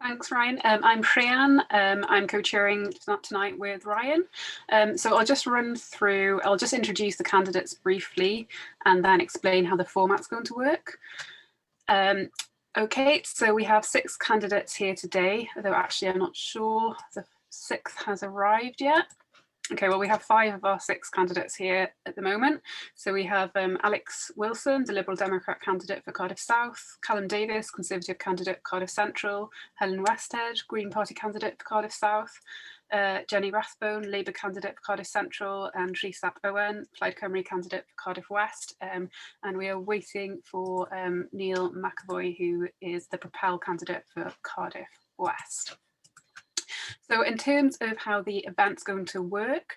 Thanks, Ryan. I'm Priyan. I'm co-chairing tonight with Ryan. So I'll just introduce the candidates briefly and then explain how the format's going to work. Okay, so we have 6 candidates here today, although actually I'm not sure the 6th has arrived yet. Okay, well, we have 5 of our 6 candidates here at the moment. So we have Alex Wilson, the Liberal Democrat candidate for Cardiff South, Callum Davis, Conservative candidate for Cardiff Central, Helen Westhead, Green Party candidate for Cardiff South, Jenny Rathbone, Labour candidate for Cardiff Central, and Rhys ap Owen, Plaid Cymru candidate for Cardiff West. And we are waiting for Neil McAvoy, who is the Propel candidate for Cardiff West. So in terms of how the event's going to work,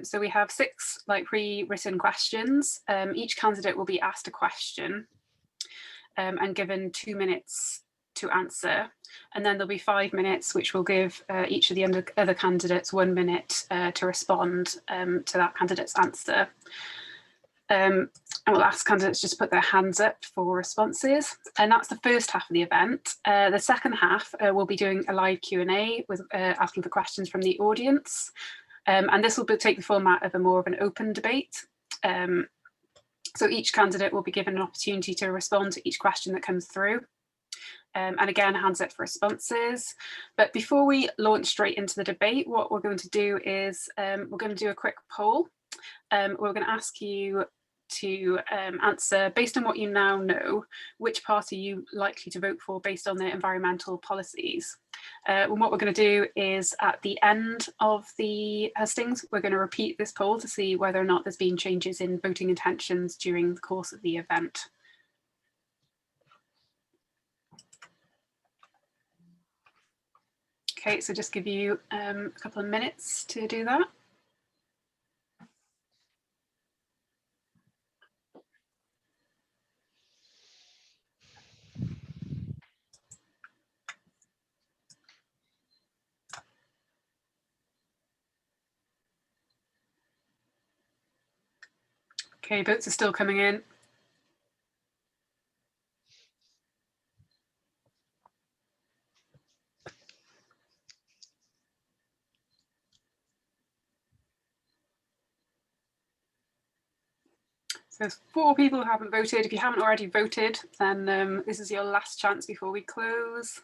so we have 6 pre-written questions. Each candidate will be asked a question and given 2 minutes to answer. And then there'll be 5 minutes, which will give each of the other candidates 1 minute to respond to that candidate's answer. And we'll ask candidates just put their hands up for responses. And that's the first half of the event. The second half, we'll be doing a live Q&A with asking for questions from the audience. And this will take the format of more of an open debate. So each candidate will be given an opportunity to respond to each question that comes through. And again, hands up for responses. But before we launch straight into the debate, what we're going to do is we're going to do a quick poll. We're going to ask you to answer, based on what you now know, which party you likely to vote for based on their environmental policies. And what we're going to do is at the end of the hustings, we're going to repeat this poll to see whether or not there's been changes in voting intentions during the course of the event. Okay, so just give you a couple of minutes to do that. Okay, votes are still coming in. So there's 4 people who haven't voted. If you haven't already voted, then this is your last chance before we close.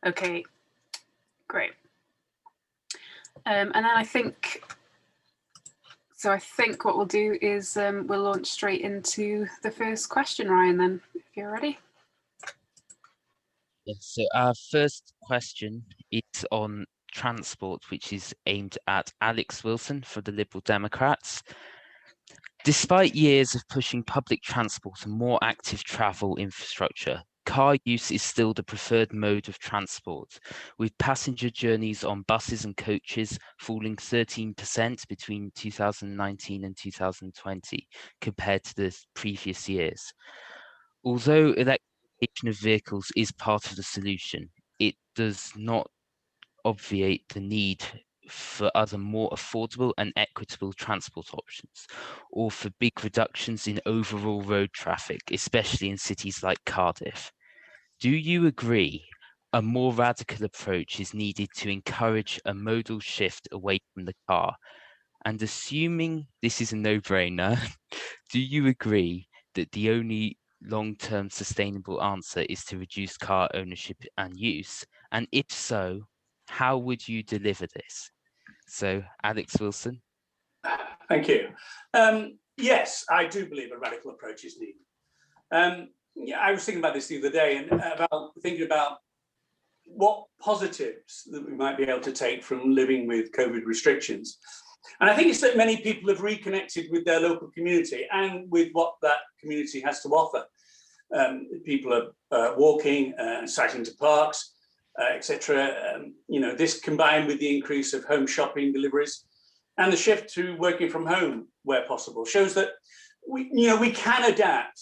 Okay, great. And then I think what we'll do is we'll launch straight into the first question, Ryan, then, if you're ready. Yes, so our first question is on transport, which is aimed at Alex Wilson for the Liberal Democrats. Despite years of pushing public transport and more active travel infrastructure, car use is still the preferred mode of transport, with passenger journeys on buses and coaches falling 13% between 2019 and 2020 compared to the previous years. Although electrification of vehicles is part of the solution, it does not obviate the need for other more affordable and equitable transport options, or for big reductions in overall road traffic, especially in cities like Cardiff. Do you agree a more radical approach is needed to encourage a modal shift away from the car? And assuming this is a no-brainer, do you agree that the only long-term sustainable answer is to reduce car ownership and use? And if so, how would you deliver this? So, Alex Wilson. Thank you. Yes, I do believe a radical approach is needed. Yeah, I was thinking about this the other day and thinking about what positives that we might be able to take from living with COVID restrictions. And I think it's that many people have reconnected with their local community and with what that community has to offer. People are walking, cycling to parks, etc. This combined with the increase of home shopping deliveries and the shift to working from home where possible shows that we can adapt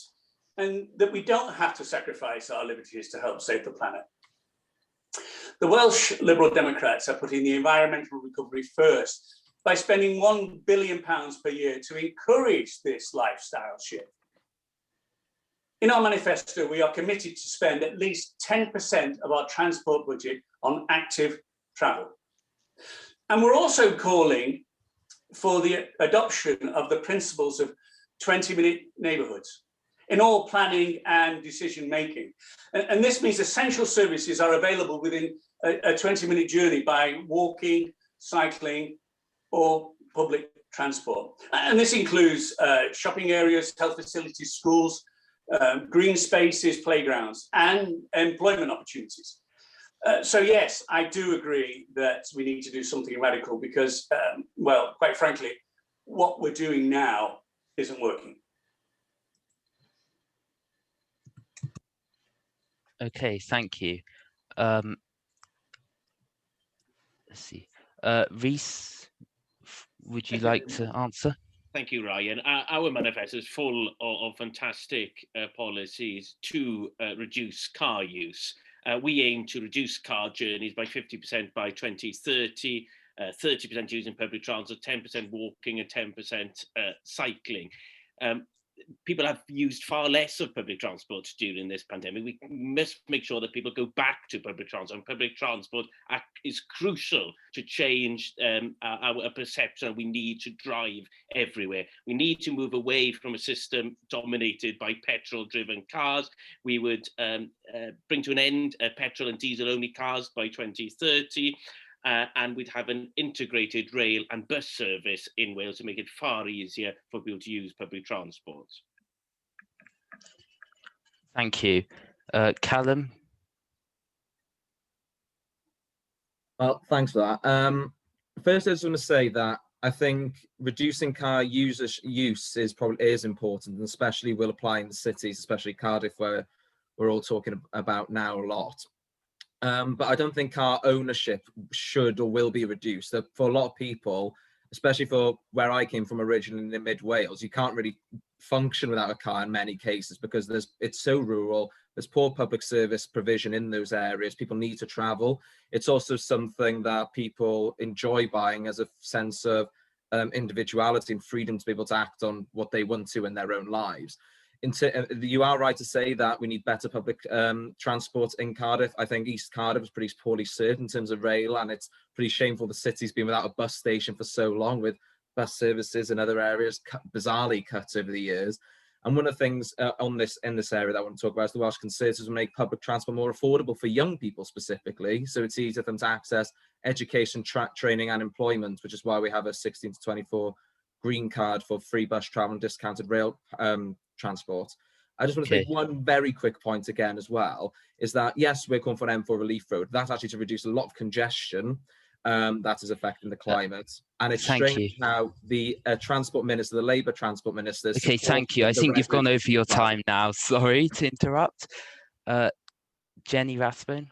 and that we don't have to sacrifice our liberties to help save the planet. The Welsh Liberal Democrats are putting the environmental recovery first by spending £1 billion per year to encourage this lifestyle shift. In our manifesto, we are committed to spend at least 10% of our transport budget on active travel. And we're also calling for the adoption of the principles of 20-minute neighbourhoods in all planning and decision making. And this means essential services are available within a 20-minute journey by walking, cycling, or public transport. And this includes shopping areas, health facilities, schools, green spaces, playgrounds, and employment opportunities. So yes, I do agree that we need to do something radical because, well, quite frankly, what we're doing now isn't working. Okay, thank you. Let's see. Rhys, would you like to answer? Thank you, Ryan. Our manifesto is full of fantastic policies to reduce car use. We aim to reduce car journeys by 50% by 2030, 30% using public transport, 10% walking and 10% cycling. People have used far less of public transport during this pandemic. We must make sure that people go back to public transport. And public transport is crucial to change our perception. We need to drive everywhere. We need to move away from a system dominated by petrol-driven cars. We would bring to an end petrol and diesel-only cars by 2030. And we'd have an integrated rail and bus service in Wales to make it far easier for people to use public transport. Thank you. Callum? Well, thanks for that. First, I just want to say that I think reducing car use is important, and especially will apply in the cities, especially Cardiff, where we're all talking about now a lot. But I don't think car ownership should or will be reduced. For a lot of people, especially for where I came from originally in mid Wales, you can't really function without a car in many cases because it's so rural. There's poor public service provision in those areas. People need to travel. It's also something that people enjoy buying as a sense of individuality and freedom to be able to act on what they want to in their own lives. You are right to say that we need better public transport in Cardiff. I think East Cardiff is pretty poorly served in terms of rail, and it's pretty shameful the city's been without a bus station for so long, with bus services in other areas bizarrely cut over the years. And one of the things in this area that I want to talk about is the Welsh Conservatives will make public transport more affordable for young people specifically, so it's easier for them to access education, training and employment, which is why we have a 16 to 24 green card for free bus travel and discounted rail transport. I just want to make one very quick point again as well, is that yes, we're calling for an M4 relief road. That's actually to reduce a lot of congestion that is affecting the climate. And it's strange how the transport minister, the Labour transport minister... Okay, thank you. I think you've gone over your time now. Sorry to interrupt. Jenny Rathbone.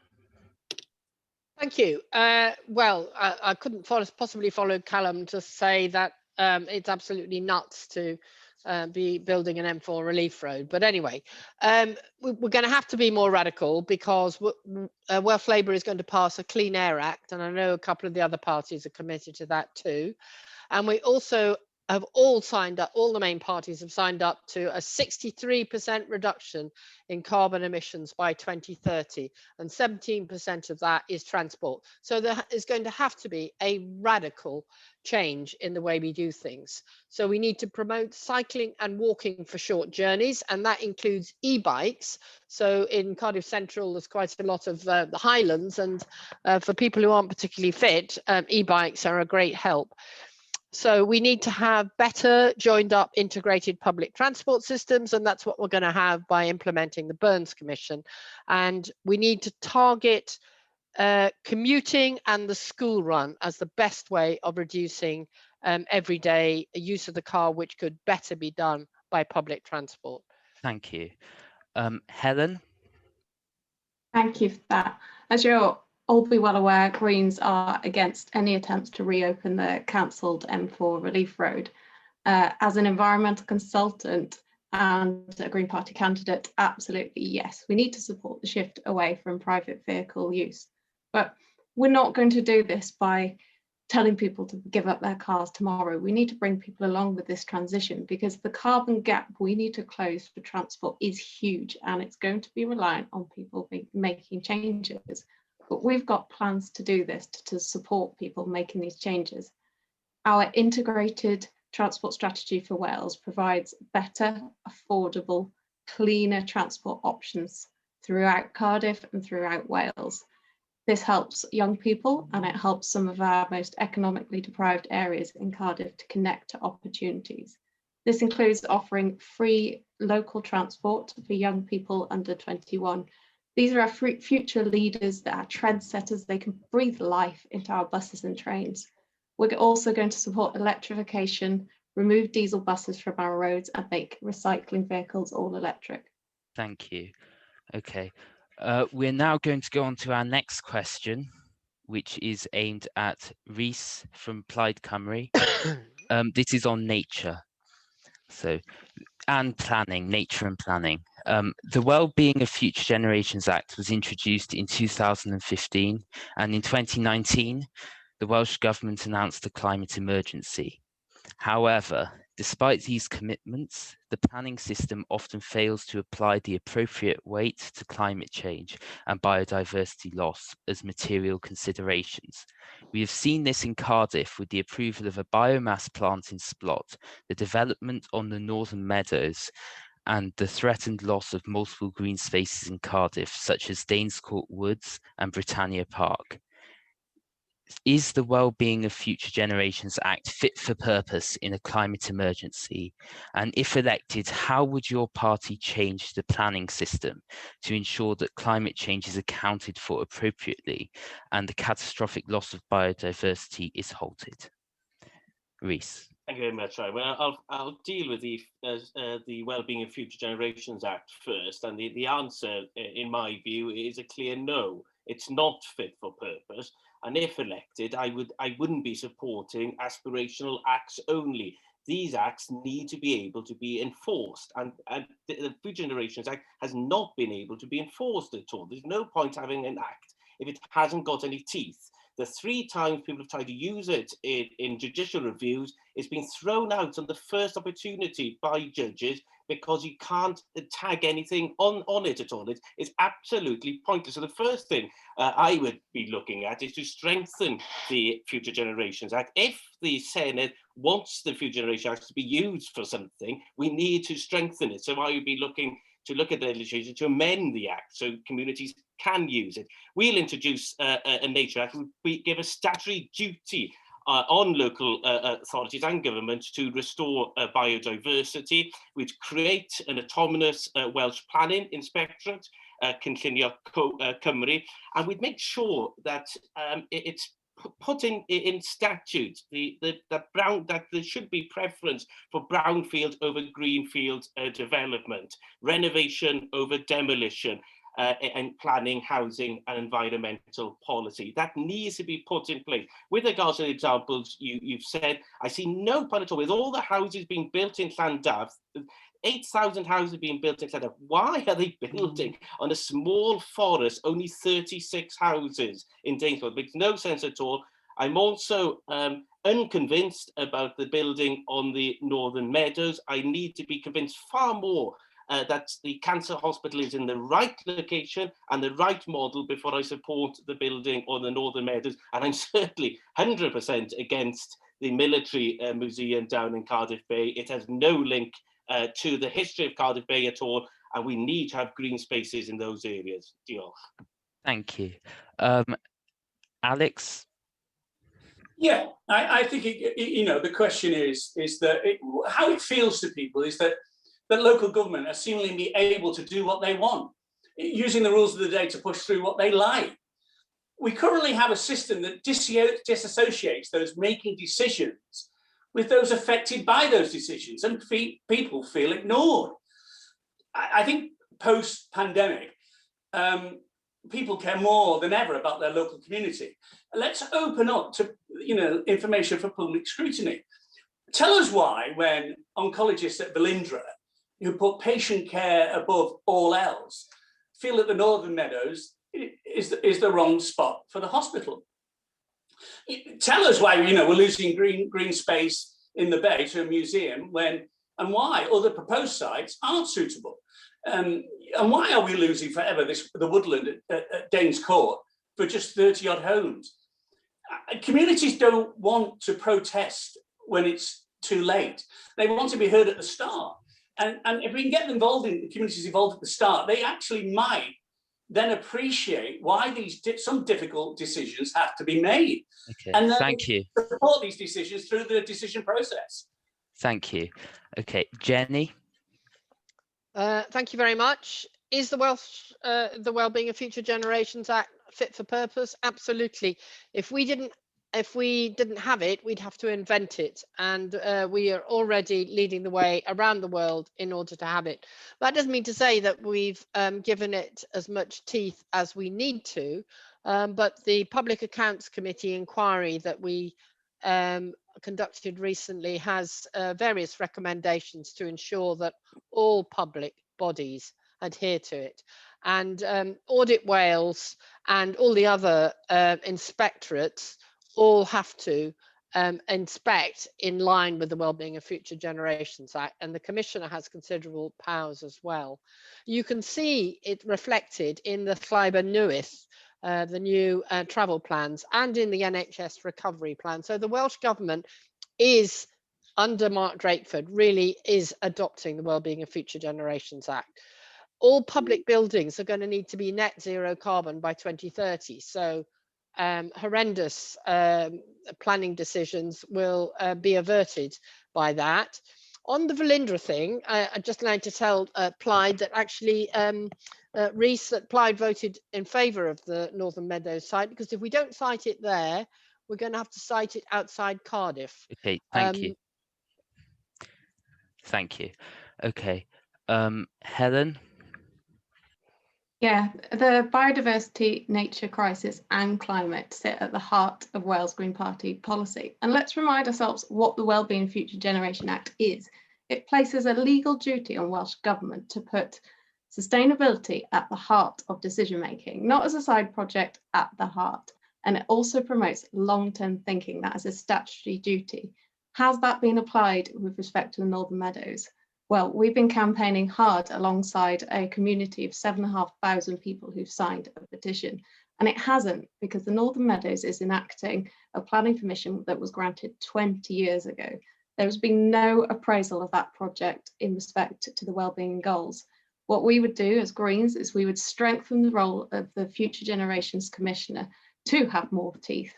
Thank you. Well, I couldn't possibly follow Callum to say that it's absolutely nuts to be building an M4 relief road. But anyway, we're going to have to be more radical because Welsh Labour is going to pass a Clean Air Act, and I know a couple of the other parties are committed to that too. And we also have all signed up, all the main parties have signed up to a 63% reduction in carbon emissions by 2030, and 17% of that is transport. So there is going to have to be a radical change in the way we do things. So we need to promote cycling and walking for short journeys, and that includes e-bikes. So in Cardiff Central, there's quite a lot of the Highlands, and for people who aren't particularly fit, e-bikes are a great help. So we need to have better joined up integrated public transport systems, and that's what we're going to have by implementing the Burns Commission. And we need to target commuting and the school run as the best way of reducing everyday use of the car, which could better be done by public transport. Thank you. Helen? Thank you for that. As you're all be well aware, Greens are against any attempts to reopen the cancelled M4 relief road. As an environmental consultant and a Green Party candidate, absolutely yes, we need to support the shift away from private vehicle use. But we're not going to do this by telling people to give up their cars tomorrow. We need to bring people along with this transition, because the carbon gap we need to close for transport is huge, and it's going to be reliant on people making changes. But we've got plans to do this, to support people making these changes. Our integrated transport strategy for Wales provides better, affordable, cleaner transport options throughout Cardiff and throughout Wales. This helps young people, and it helps some of our most economically deprived areas in Cardiff to connect to opportunities. This includes offering free local transport for young people under 21. These are our future leaders, that are trendsetters. They can breathe life into our buses and trains. We're also going to support electrification, remove diesel buses from our roads, and make recycling vehicles all electric. Thank you. Okay, we're now going to go on to our next question, which is aimed at Rhys from Plaid Cymru. This is on nature. So, and planning, nature and planning. The Wellbeing of Future Generations Act was introduced in 2015, and in 2019, the Welsh Government announced a climate emergency. However, despite these commitments, the planning system often fails to apply the appropriate weight to climate change and biodiversity loss as material considerations. We have seen this in Cardiff with the approval of a biomass plant in Splot, the development on the Northern Meadows, and the threatened loss of multiple green spaces in Cardiff, such as Danes Court Woods and Britannia Park. Is the Wellbeing of Future Generations Act fit for purpose in a climate emergency? And if elected, how would your party change the planning system to ensure that climate change is accounted for appropriately and the catastrophic loss of biodiversity is halted? Rhys. Thank you very much, Ryan. Well, I'll deal with the Wellbeing of Future Generations Act first, and the answer, in my view, is a clear no. It's not fit for purpose, and if elected, I wouldn't be supporting aspirational acts only. These acts need to be able to be enforced, and the Future Generations Act has not been able to be enforced at all. There's no point having an act if it hasn't got any teeth. The 3 times people have tried to use it in judicial reviews, it's been thrown out on the first opportunity by judges because you can't tag anything on it at all. It's absolutely pointless. So the first thing I would be looking at is to strengthen the Future Generations Act. If the Senedd wants the Future Generations Act to be used for something, we need to strengthen it. So I would be looking to look at the legislation to amend the act so communities can use it. We'll introduce a Nature Act. We give a statutory duty on local authorities and governments to restore biodiversity. We'd create an autonomous Welsh Planning Inspectorate, Cynllunio Cymru, and we'd make sure that it's put in statute that there should be preference for brownfield over greenfield development, renovation over demolition, and planning, housing and environmental policy. That needs to be put in place. With regards to the examples you've said, I see no point at all. With all the houses being built in Llandaf, 8,000 houses being built in Llandaf, why are they building on a small forest, only 36 houses in Danesford? It makes no sense at all. I'm also unconvinced about the building on the Northern Meadows. I need to be convinced far more that the cancer hospital is in the right location and the right model before I support the building on the Northern Meadows. And I'm certainly 100% against the military museum down in Cardiff Bay. It has no link to the history of Cardiff Bay at all, and we need to have green spaces in those areas. Diolch. Thank you. Alex? Yeah, I think, the question is that how it feels to people is that local government are seemingly able to do what they want, using the rules of the day to push through what they like. We currently have a system that disassociates those making decisions with those affected by those decisions, and people feel ignored. I think post-pandemic, people care more than ever about their local community. Let's open up to information for public scrutiny. Tell us why, when oncologists at Velindre, who put patient care above all else, feel that the Northern Meadows is the wrong spot for the hospital. Tell us why, you know, we're losing green space in the bay to a museum and why other proposed sites aren't suitable. And why are we losing forever the woodland at Danes Court for just 30 odd homes? Communities don't want to protest when it's too late. They want to be heard at the start. And if we can get them involved in the communities involved at the start, they actually might then appreciate why some difficult decisions have to be made. Okay, and then thank you. support these decisions through the decision process. Thank you. Okay, Jenny. Thank you very much. Is the Wellbeing of Future Generations Act fit for purpose? Absolutely. If we didn't have it, we'd have to invent it, and we are already leading the way around the world in order to have it. That doesn't mean to say that we've given it as much teeth as we need to, but the Public Accounts Committee inquiry that we conducted recently has various recommendations to ensure that all public bodies adhere to it. And Audit Wales and all the other inspectorates all have to inspect in line with the Wellbeing of Future Generations Act, and the Commissioner has considerable powers as well. You can see it reflected in the Llaiber Newydd, the new travel plans, and in the NHS recovery plan. So the Welsh Government is, under Mark Drakeford, really is adopting the Wellbeing of Future Generations Act. All public buildings are going to need to be net zero carbon by 2030. So horrendous planning decisions will be averted by that. On the Velindre thing, I'd just like to tell Plaid that actually Rees at Plaid voted in favour of the Northern Meadows site, because if we don't site it there, we're going to have to site it outside Cardiff. Okay, thank you. Thank you. Okay, Helen. Yeah, the biodiversity, nature crisis and climate sit at the heart of Wales Green Party policy. And let's remind ourselves what the Wellbeing Future Generation Act is. It places a legal duty on Welsh Government to put sustainability at the heart of decision making, not as a side project, at the heart. And it also promotes long-term thinking. That is a statutory duty. Has that been applied with respect to the Northern Meadows? Well, we've been campaigning hard alongside a community of 7,500 people who've signed a petition, and it hasn't, because the Northern Meadows is enacting a planning permission that was granted 20 years ago. There has been no appraisal of that project in respect to the wellbeing goals. What we would do as Greens is we would strengthen the role of the Future Generations Commissioner to have more teeth.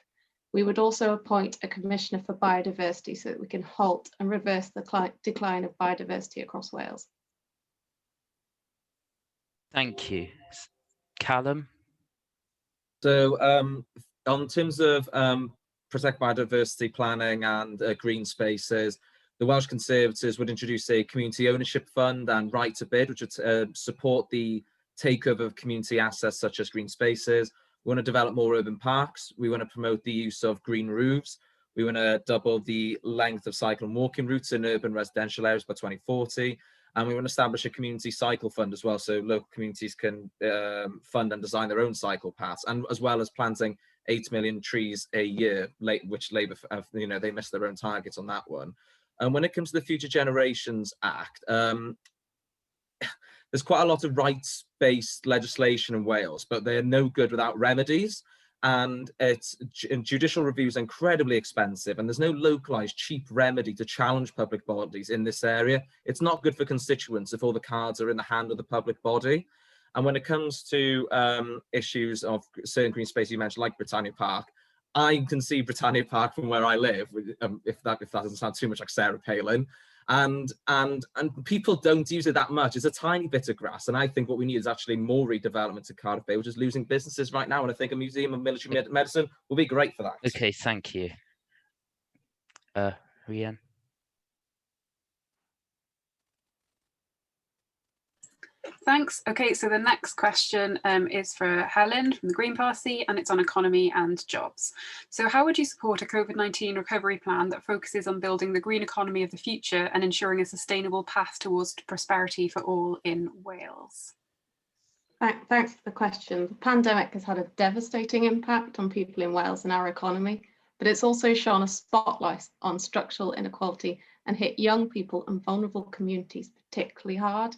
We would also appoint a Commissioner for Biodiversity so that we can halt and reverse the decline of biodiversity across Wales. Thank you. Callum? So on terms of protect biodiversity planning and green spaces, the Welsh Conservatives would introduce a community ownership fund and right to bid, which would support the takeover of community assets such as green spaces. We want to develop more urban parks. We want to promote the use of green roofs. We want to double the length of cycle and walking routes in urban residential areas by 2040. And we want to establish a community cycle fund as well, so local communities can fund and design their own cycle paths, and as well as planting 8 million trees a year, which Labour, they missed their own targets on that one. And when it comes to the Future Generations Act, there's quite a lot of rights-based legislation in Wales, but they're no good without remedies. And judicial review is incredibly expensive, and there's no localized cheap remedy to challenge public bodies in this area. It's not good for constituents if all the cards are in the hand of the public body. And when it comes to issues of certain green space you mentioned, like Britannia Park, I can see Britannia Park from where I live, if that doesn't sound too much like Sarah Palin. And people don't use it that much. It's a tiny bit of grass, and I think what we need is actually more redevelopment to Cardiff Bay, which is losing businesses right now, and I think a museum of military medicine will be great for that. Okay, thank you. Rhian? Thanks. Okay, so the next question is for Helen from the Green Party, and it's on economy and jobs. So how would you support a COVID-19 recovery plan that focuses on building the green economy of the future and ensuring a sustainable path towards prosperity for all in Wales? Thanks for the question. The pandemic has had a devastating impact on people in Wales and our economy, but it's also shone a spotlight on structural inequality and hit young people and vulnerable communities particularly hard.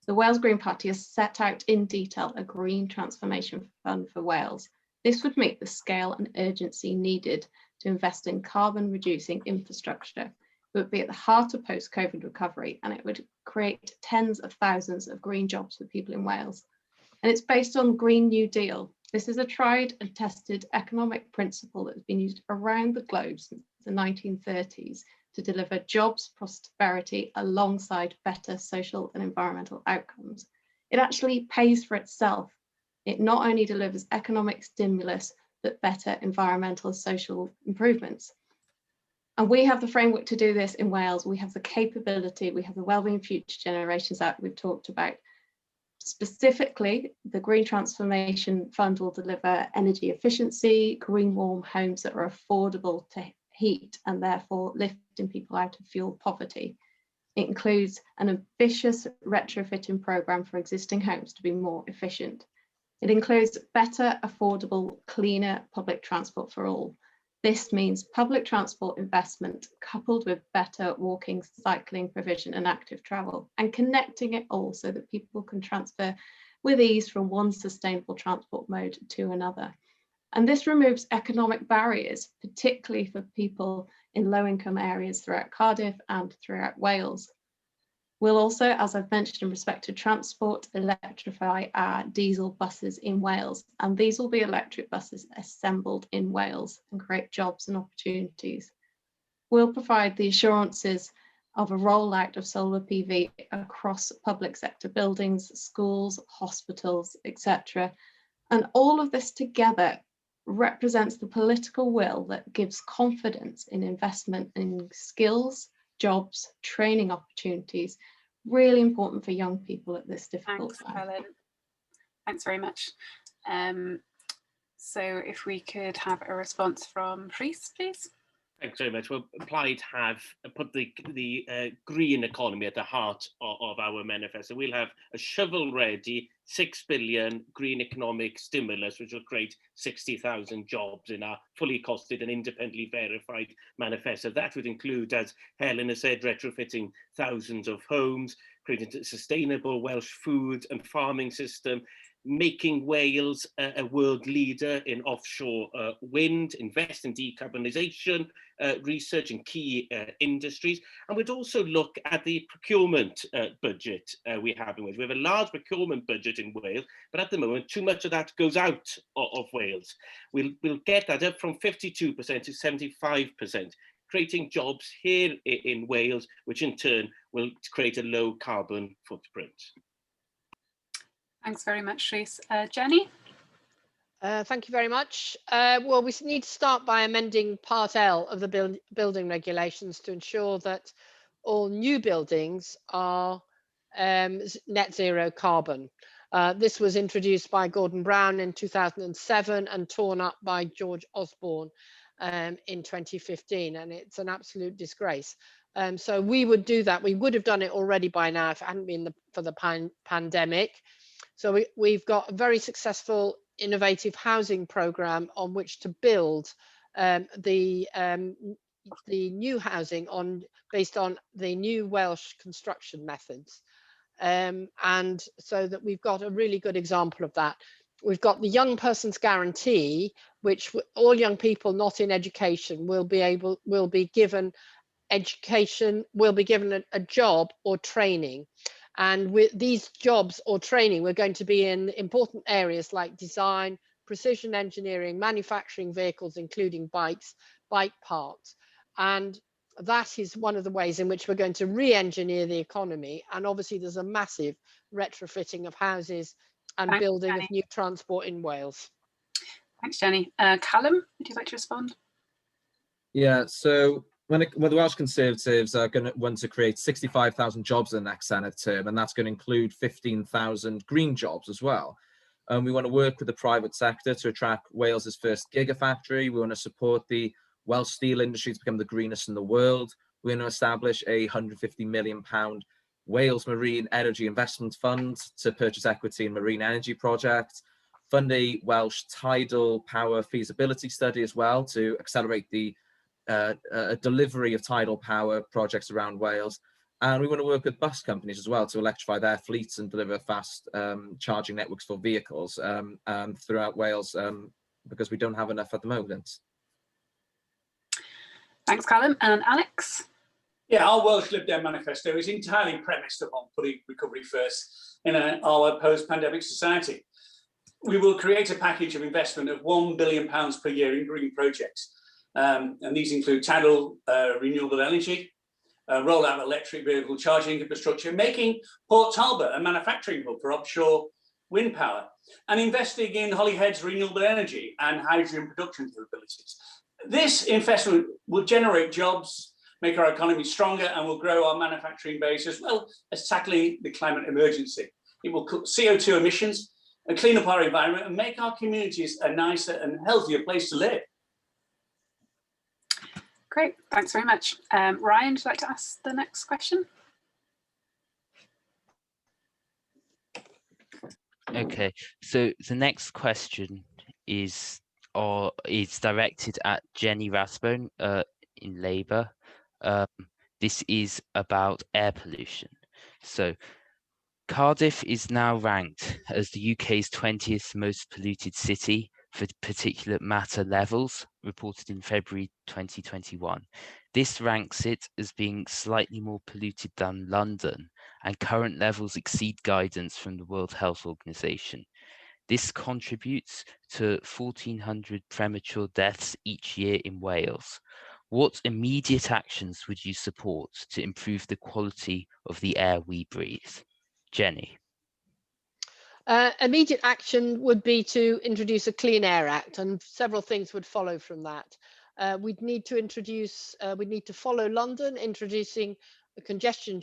The Wales Green Party has set out in detail a green transformation fund for Wales. This would meet the scale and urgency needed to invest in carbon reducing infrastructure. It would be at the heart of post-COVID recovery, and it would create tens of thousands of green jobs for people in Wales. And it's based on Green New Deal. This is a tried and tested economic principle that has been used around the globe since the 1930s to deliver jobs, prosperity, alongside better social and environmental outcomes. It actually pays for itself. It not only delivers economic stimulus, but better environmental and social improvements. And we have the framework to do this in Wales. We have the capability, we have the Wellbeing Future Generations Act we've talked about. Specifically, the Green Transformation Fund will deliver energy efficiency, green warm homes that are affordable to heat and therefore lifting people out of fuel poverty. It includes an ambitious retrofitting programme for existing homes to be more efficient. It includes better, affordable, cleaner public transport for all. This means public transport investment coupled with better walking, cycling provision and active travel, and connecting it all so that people can transfer with ease from one sustainable transport mode to another. And this removes economic barriers, particularly for people in low-income areas throughout Cardiff and throughout Wales. We'll also, as I've mentioned in respect to transport, electrify our diesel buses in Wales, and these will be electric buses assembled in Wales and create jobs and opportunities. We'll provide the assurances of a rollout of solar PV across public sector buildings, schools, hospitals, etc. And all of this together represents the political will that gives confidence in investment in skills, jobs, training opportunities, really important for young people at this difficult time. Thanks, Helen. Thanks very much. So if we could have a response from Rhys, please. Thanks very much. Well, Plaid have put the green economy at the heart of our manifesto. We'll have a shovel-ready £6 billion green economic stimulus, which will create 60,000 jobs in our fully costed and independently verified manifesto. That would include, as Helen has said, retrofitting thousands of homes, creating a sustainable Welsh food and farming system, making Wales a world leader in offshore wind, invest in decarbonisation, research in key industries. And we'd also look at the procurement budget we have in Wales. We have a large procurement budget in Wales, but at the moment, too much of that goes out of Wales. We'll get that up from 52% to 75%, creating jobs here in Wales, which in turn will create a low carbon footprint. Thanks very much, Rhys. Jenny? Thank you very much. Well, we need to start by amending Part L of the building regulations to ensure that all new buildings are net zero carbon. This was introduced by Gordon Brown in 2007 and torn up by George Osborne in 2015, and it's an absolute disgrace. So we would do that. We would have done it already by now if it hadn't been for the pandemic. So we've got a very successful innovative housing programme on which to build the new housing based on the new Welsh construction methods. And so that we've got a really good example of that. We've got the Young Person's Guarantee, which all young people not in education will be given education, will be given a job or training. And with these jobs or training, we're going to be in important areas like design, precision engineering, manufacturing vehicles, including bikes, bike parts. And that is one of the ways in which we're going to re-engineer the economy. And obviously there's a massive retrofitting of houses and building of new transport in Wales. Thanks, Jenny. Callum, would you like to respond? Yeah, so when the Welsh Conservatives are going to want to create 65,000 jobs in the next Senedd term, and that's going to include 15,000 green jobs as well. We want to work with the private sector to attract Wales's first gigafactory. We want to support the Welsh steel industry to become the greenest in the world. We're going to establish a £150 million Wales Marine Energy Investment Fund to purchase equity in marine energy projects, fund a Welsh tidal power feasibility study as well to accelerate the delivery of tidal power projects around Wales. And we want to work with bus companies as well to electrify their fleets and deliver fast charging networks for vehicles throughout Wales, because we don't have enough at the moment. Thanks, Callum. And Alex? Yeah, our Welsh Lib Dem manifesto is entirely premised upon putting recovery first in our post-pandemic society. We will create a package of investment of £1 billion per year in green projects. And these include tidal renewable energy, rollout of electric vehicle charging infrastructure, making Port Talbot a manufacturing hub for offshore wind power, and investing in Holyhead's renewable energy and hydrogen production capabilities. This investment will generate jobs, make our economy stronger, and will grow our manufacturing base, as well as tackling the climate emergency. It will cut CO2 emissions and clean up our environment and make our communities a nicer and healthier place to live. Great, thanks very much. Ryan, would you like to ask the next question? Okay, so the next question is directed at Jenny Rathbone in Labour. This is about air pollution. So Cardiff is now ranked as the UK's 20th most polluted city for particulate matter levels, reported in February 2021. This ranks it as being slightly more polluted than London, and current levels exceed guidance from the World Health Organization. This contributes to 1,400 premature deaths each year in Wales. What immediate actions would you support to improve the quality of the air we breathe? Jenny. Immediate action would be to introduce a Clean Air Act, and several things would follow from that. We'd need to follow London, introducing a congestion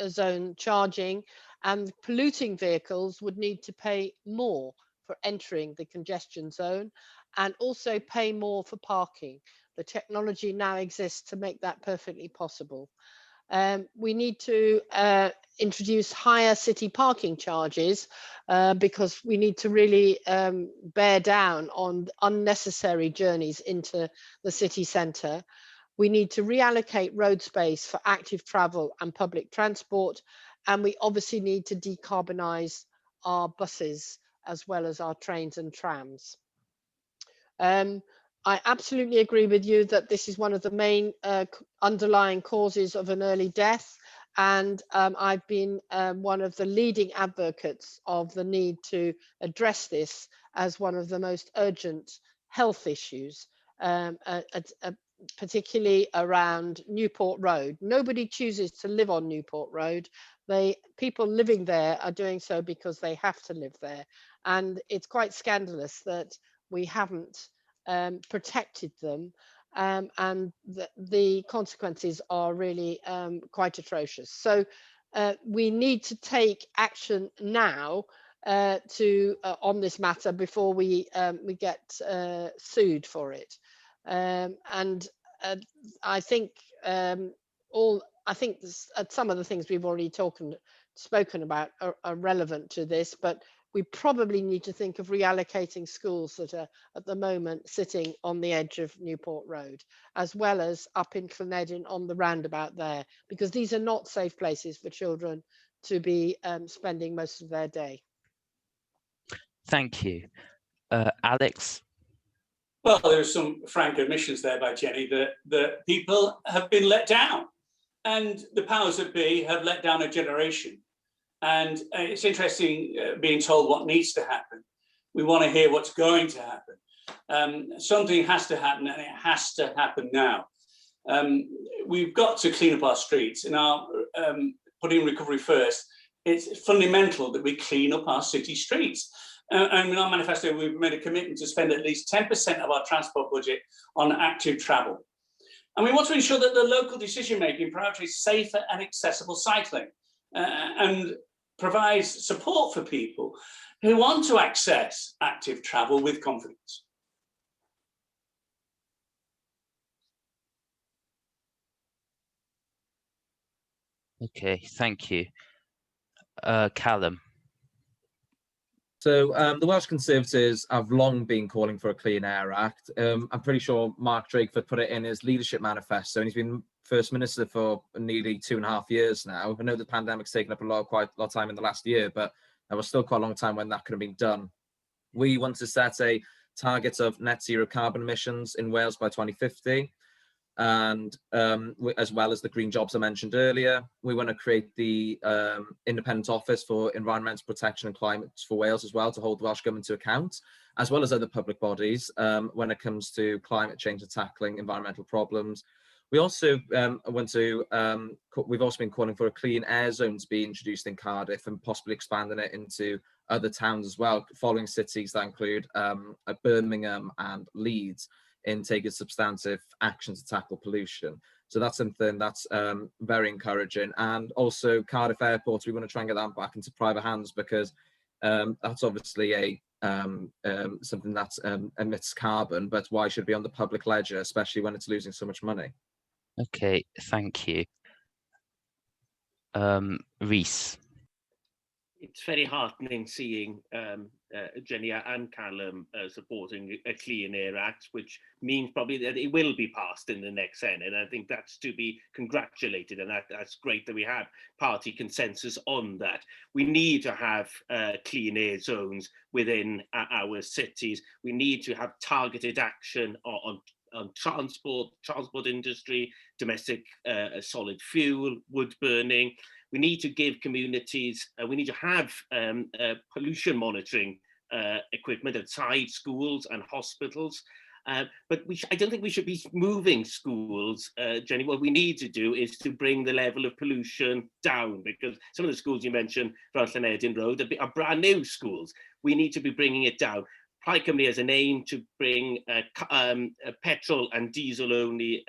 zone charging, and polluting vehicles would need to pay more for entering the congestion zone and also pay more for parking. The technology now exists to make that perfectly possible. We need to introduce higher city parking charges because we need to really bear down on unnecessary journeys into the city centre. We need to reallocate road space for active travel and public transport, and we obviously need to decarbonise our buses as well as our trains and trams. I absolutely agree with you that this is one of the main underlying causes of an early death, and I've been one of the leading advocates of the need to address this as one of the most urgent health issues, particularly around Newport Road. Nobody chooses to live on Newport Road. People living there are doing so because they have to live there, and it's quite scandalous that we haven't protected them, and the consequences are really quite atrocious. So we need to take action now on this matter before we get sued for it. And I think some of the things we've already spoken about are relevant to this, but we probably need to think of reallocating schools that are at the moment sitting on the edge of Newport Road, as well as up in Senedd on the roundabout there, because these are not safe places for children to be spending most of their day. Thank you. Alex? Well, there are some frank admissions there by Jenny that people have been let down, and the powers that be have let down a generation. And it's interesting being told what needs to happen. We want to hear what's going to happen. Something has to happen, and it has to happen now. We've got to clean up our streets. In our putting recovery first, it's fundamental that we clean up our city streets. And in our manifesto, we've made a commitment to spend at least 10% of our transport budget on active travel. And we want to ensure that the local decision-making prioritizes safer and accessible cycling and provides support for people who want to access active travel with confidence. Okay, thank you. Callum. So the Welsh Conservatives have long been calling for a Clean Air Act. I'm pretty sure Mark Drakeford put it in his leadership manifesto, and he's been First Minister for nearly 2.5 years now. I know the pandemic's taken up quite a lot of time in the last year, but there was still quite a long time when that could have been done. We want to set a target of net zero carbon emissions in Wales by 2050. And as well as the green jobs I mentioned earlier, we want to create the Independent Office for Environmental Protection and Climate for Wales as well, to hold the Welsh Government to account, as well as other public bodies when it comes to climate change and tackling environmental problems. We also want to, we've also been calling for a clean air zone to be introduced in Cardiff and possibly expanding it into other towns as well, following cities that include Birmingham and Leeds, in taking substantive action to tackle pollution. So that's something that's very encouraging. And also Cardiff Airport, we want to try and get that back into private hands, because that's obviously a something that emits carbon, but why should it be on the public ledger, especially when it's losing so much money? Okay, thank you. Rhys. It's very heartening seeing Jenny and Callum supporting a Clean Air Act, which means probably that it will be passed in the next Senedd. And I think that's to be congratulated, and that's great that we have party consensus on that. We need to have clean air zones within our cities. We need to have targeted action on transport industry, domestic solid fuel, wood burning. We need to give communities, we need to have pollution monitoring equipment outside schools and hospitals. But I don't think we should be moving schools, Jenny. What we need to do is to bring the level of pollution down, because some of the schools you mentioned around Senedd Road are brand new schools. We need to be bringing it down. Plaid Cymru has an aim to bring petrol and diesel only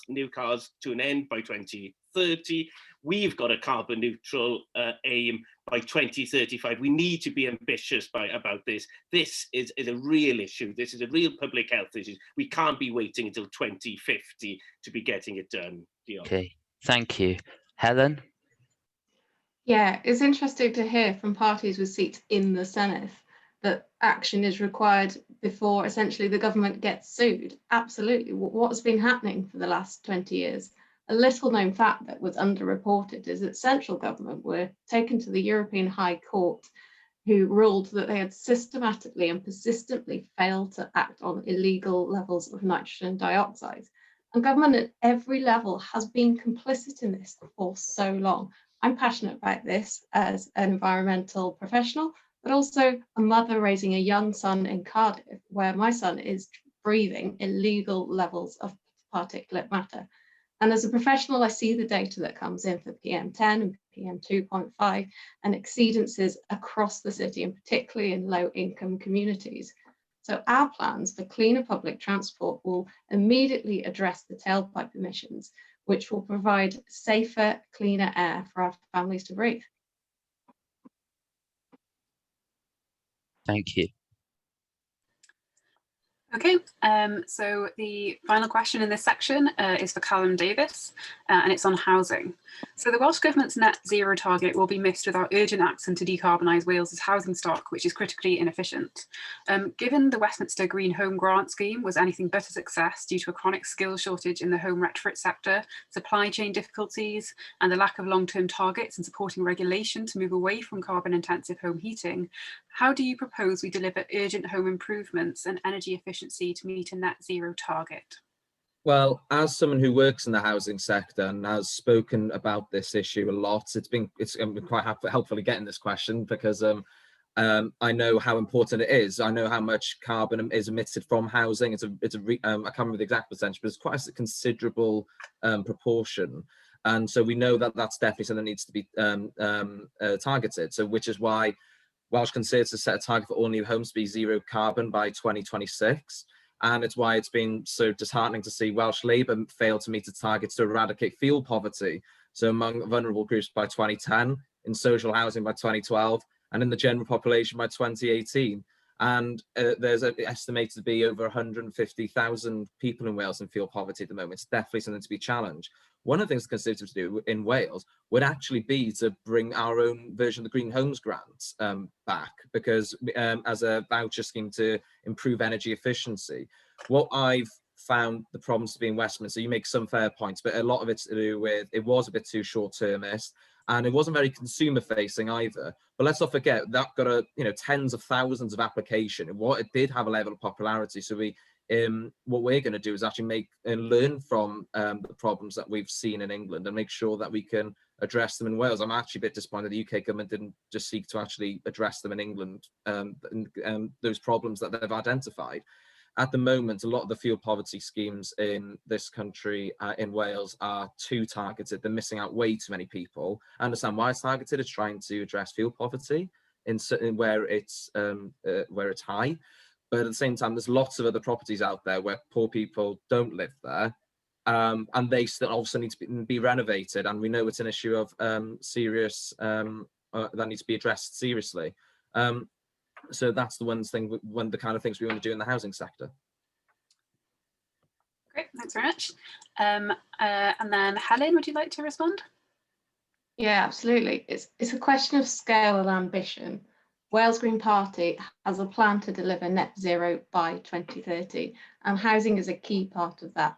new cars to an end by 2030. We've got a carbon neutral aim by 2035. We need to be ambitious about this. This is a real issue. This is a real public health issue. We can't be waiting until 2050 to be getting it done. Okay, thank you. Helen? Yeah, it's interesting to hear from parties with seats in the Senedd that action is required before essentially the government gets sued. Absolutely. What's been happening for the last 20 years? A little known fact that was underreported is that central government were taken to the European High Court, who ruled that they had systematically and persistently failed to act on illegal levels of nitrogen dioxide. And government at every level has been complicit in this for so long. I'm passionate about this as an environmental professional, but also a mother raising a young son in Cardiff, where my son is breathing illegal levels of particulate matter. And as a professional, I see the data that comes in for PM10 and PM2.5 and exceedances across the city, and particularly in low-income communities. So our plans for cleaner public transport will immediately address the tailpipe emissions, which will provide safer, cleaner air for our families to breathe. Thank you. Okay, so the final question in this section is for Callum Davis, and it's on housing. So the Welsh Government's net zero target will be missed without urgent action to decarbonise Wales's housing stock, which is critically inefficient. Given the Westminster Green Home Grant Scheme was anything but a success due to a chronic skills shortage in the home retrofit sector, supply chain difficulties, and the lack of long-term targets and supporting regulation to move away from carbon-intensive home heating, how do you propose we deliver urgent home improvements and energy efficiency to meet a net zero target? Well, as someone who works in the housing sector and has spoken about this issue a lot, it's been quite helpful getting this question, because I know how important it is. I know how much carbon is emitted from housing. I can't remember the exact percentage, but it's quite a considerable proportion. And so we know that that's definitely something that needs to be targeted. So which is why Welsh Conservatives set a target for all new homes to be zero carbon by 2026. And it's why it's been so disheartening to see Welsh Labour fail to meet its targets to eradicate fuel poverty. So among vulnerable groups by 2010, in social housing by 2012, and in the general population by 2018. And there's estimated to be over 150,000 people in Wales in fuel poverty at the moment. It's definitely something to be challenged. One of the things the Conservatives do in Wales would actually be to bring our own version of the Green Homes Grant back, because as a voucher scheme to improve energy efficiency. What I've found the problems to be in Westminster, you make some fair points, but a lot of it's to do with it was a bit too short-termist, and it wasn't very consumer facing either. But let's not forget that got tens of thousands of applications. What it did have a level of popularity. So what we're going to do is actually make and learn from the problems that we've seen in England and make sure that we can address them in Wales. I'm actually a bit disappointed the UK government didn't just seek to actually address them in England, those problems that they've identified. At the moment, a lot of the fuel poverty schemes in this country, in Wales, are too targeted. They're missing out way too many people. I understand why it's targeted. It's trying to address fuel poverty in certain where it's high. But at the same time, there's lots of other properties out there where poor people don't live there, and they still also need to be renovated. And we know it's an issue of serious that needs to be addressed seriously. So that's one of the kind of things we want to do in the housing sector. Great, thanks very much. And then Helen, would you like to respond? Yeah, absolutely. It's a question of scale and ambition. Wales Green Party has a plan to deliver net zero by 2030, and housing is a key part of that.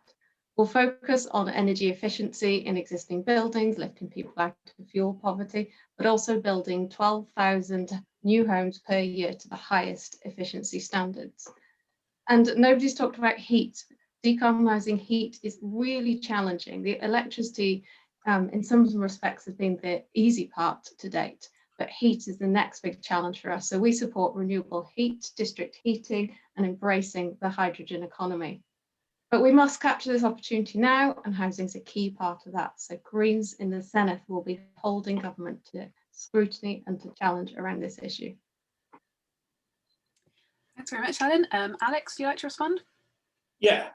We'll focus on energy efficiency in existing buildings, lifting people out of fuel poverty, but also building 12,000 new homes per year to the highest efficiency standards. And nobody's talked about heat. Decarbonising heat is really challenging. The electricity, in some respects, has been the easy part to date, but heat is the next big challenge for us. So we support renewable heat, district heating, and embracing the hydrogen economy. But we must capture this opportunity now, and housing is a key part of that. So Greens in the Senedd will be holding government to scrutiny and to challenge around this issue. Thanks very much, Helen. Alex, would you like to respond? Yeah,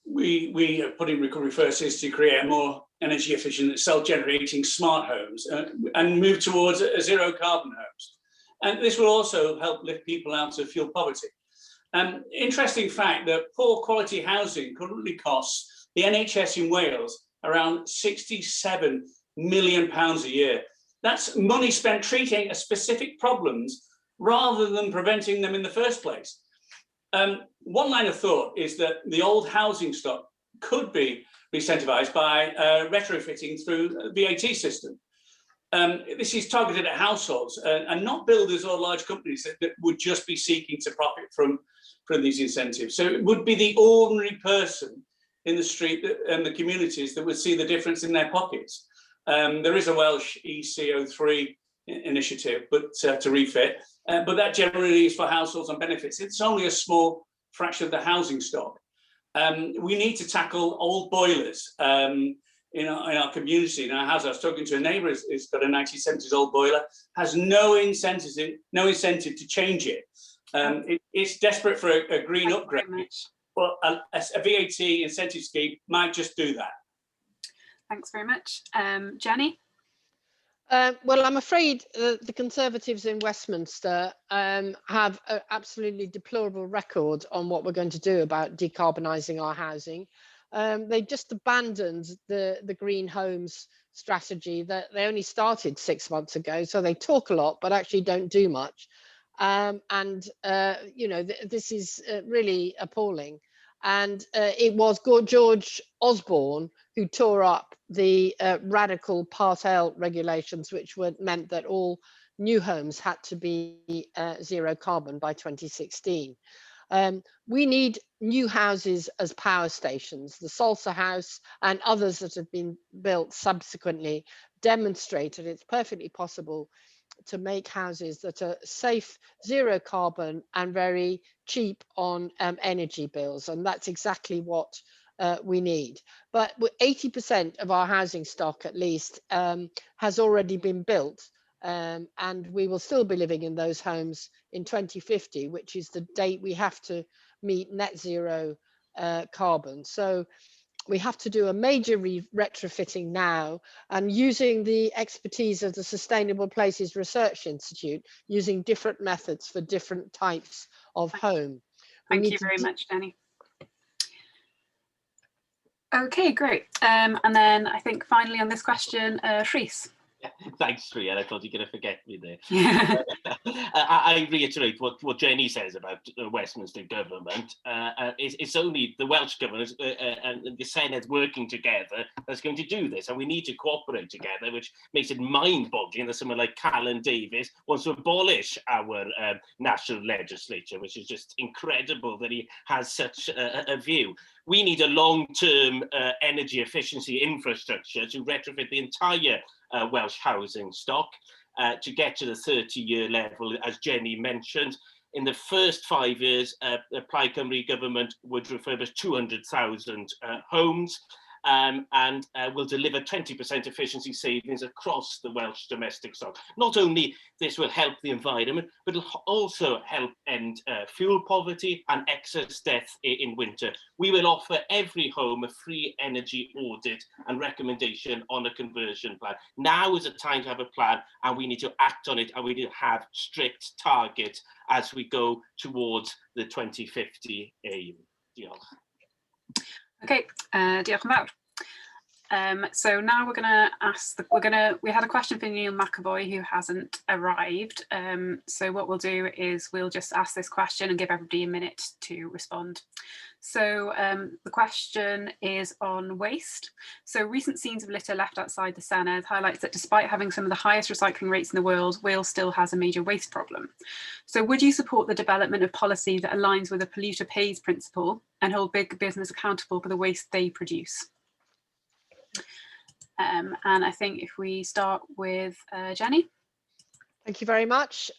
we are putting Recovery First is to create more energy efficient, self-generating smart homes and move towards a zero carbon homes. And this will also help lift people out of fuel poverty. Interesting fact that poor quality housing currently costs the NHS in Wales around £67 million a year. That's money spent treating specific problems rather than preventing them in the first place. One line of thought is that the old housing stock could be incentivized by retrofitting through the VAT system. This is targeted at households and not builders or large companies that would just be seeking to profit from these incentives. So it would be the ordinary person in the street and the communities that would see the difference in their pockets. There is a Welsh ECO3 initiative, but to refit, but that generally is for households and benefits. It's only a small fraction of the housing stock. We need to tackle old boilers in our community. In our house, I was talking to a neighbour who's got a 1970s old boiler, has no incentive to change it. It's desperate for a green upgrade, but a VAT incentive scheme might just do that. Thanks very much. Jenny? Well, I'm afraid the Conservatives in Westminster have an absolutely deplorable record on what we're going to do about decarbonising our housing. They just abandoned the green homes strategy that they only started 6 months ago. So they talk a lot, but actually don't do much. This is really appalling. And it was George Osborne who tore up the radical Part L regulations, which meant that all new homes had to be zero carbon by 2016. We need new houses as power stations. The Salsa House and others that have been built subsequently demonstrated it's perfectly possible to make houses that are safe, zero carbon, and very cheap on energy bills. And that's exactly what we need. But 80% of our housing stock, at least, has already been built. And we will still be living in those homes in 2050, which is the date we have to meet net zero carbon. So we have to do a major retrofitting now, and using the expertise of the Sustainable Places Research Institute, using different methods for different types of home. Thank you very much, Jenny. Okay, great. And then I think finally on this question, Rhys. Thanks, Rhea. I thought you were going to forget me there. I reiterate what Jenny says about the Westminster government. It's only the Welsh government and the Senedd working together that's going to do this, and we need to cooperate together, which makes it mind-boggling that someone like Callum Davies wants to abolish our national legislature, which is just incredible that he has such a view. We need a long-term energy efficiency infrastructure to retrofit the entire Welsh housing stock to get to the 30-year level, as Jenny mentioned. In the first 5 years, the Plaid Cymru government would refurbish 200,000 homes and will deliver 20% efficiency savings across the Welsh domestic stock. Not only this will help the environment, but it'll also help end fuel poverty and excess death in winter. We will offer every home a free energy audit and recommendation on a conversion plan. Now is the time to have a plan, and we need to act on it, and we need to have strict targets as we go towards the 2050 aim. Diolch. Okay, diolch yn fawr. So now we're going to ask, we had a question for Neil McAvoy who hasn't arrived. So what we'll do is we'll just ask this question and give everybody a minute to respond. So the question is on waste. So recent scenes of litter left outside the Senedd highlights that despite having some of the highest recycling rates in the world, Wales still has a major waste problem. So would you support the development of policy that aligns with the polluter pays principle and hold big business accountable for the waste they produce? And I think if we start with Jenny. Thank you very much.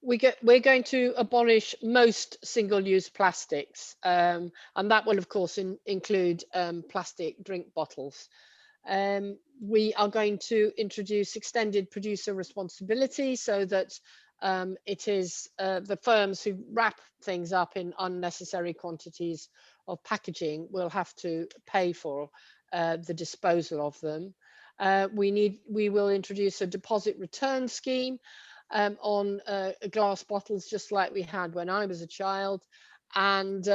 We're going to abolish most single-use plastics, and that will of course include plastic drink bottles. We are going to introduce extended producer responsibility so that it is the firms who wrap things up in unnecessary quantities of packaging will have to pay for the disposal of them. We will introduce a deposit return scheme on glass bottles, just like we had when I was a child, and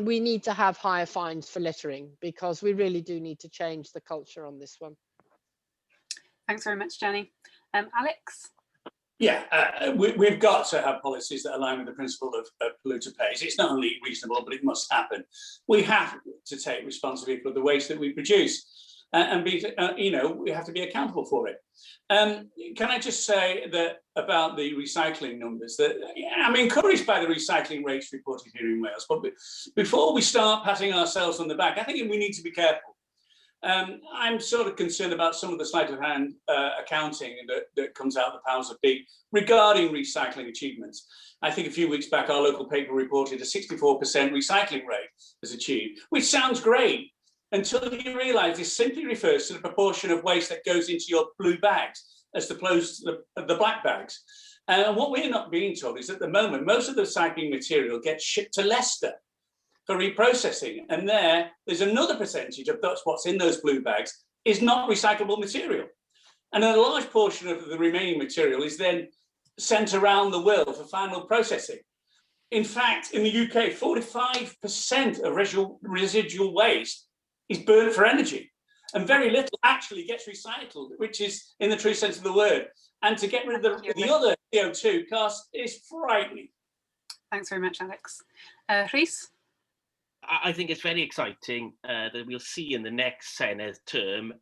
we need to have higher fines for littering, because we really do need to change the culture on this one. Thanks very much, Jenny. Alex? Yeah, we've got to have policies that align with the principle of polluter pays. It's not only reasonable, but it must happen. We have to take responsibility for the waste that we produce, and be, we have to be accountable for it. Can I just say that about the recycling numbers, that I'm encouraged by the recycling rates reported here in Wales, but before we start patting ourselves on the back, I think we need to be careful. I'm sort of concerned about some of the sleight of hand accounting that comes out of the powers that be regarding recycling achievements. I think a few weeks back, our local paper reported a 64% recycling rate was achieved, which sounds great until you realise this simply refers to the proportion of waste that goes into your blue bags as opposed to the black bags. And what we're not being told is at the moment, most of the recycling material gets shipped to Leicester for reprocessing, and there's another percentage of what's in those blue bags is not recyclable material, and a large portion of the remaining material is then sent around the world for final processing. In fact, in the UK, 45% of residual waste is burnt for energy, and very little actually gets recycled, which is in the true sense of the word. And to get rid of the other CO2 cost is frightening. Thanks very much, Alex. Rhys? I think it's very exciting that we'll see in the next Senedd term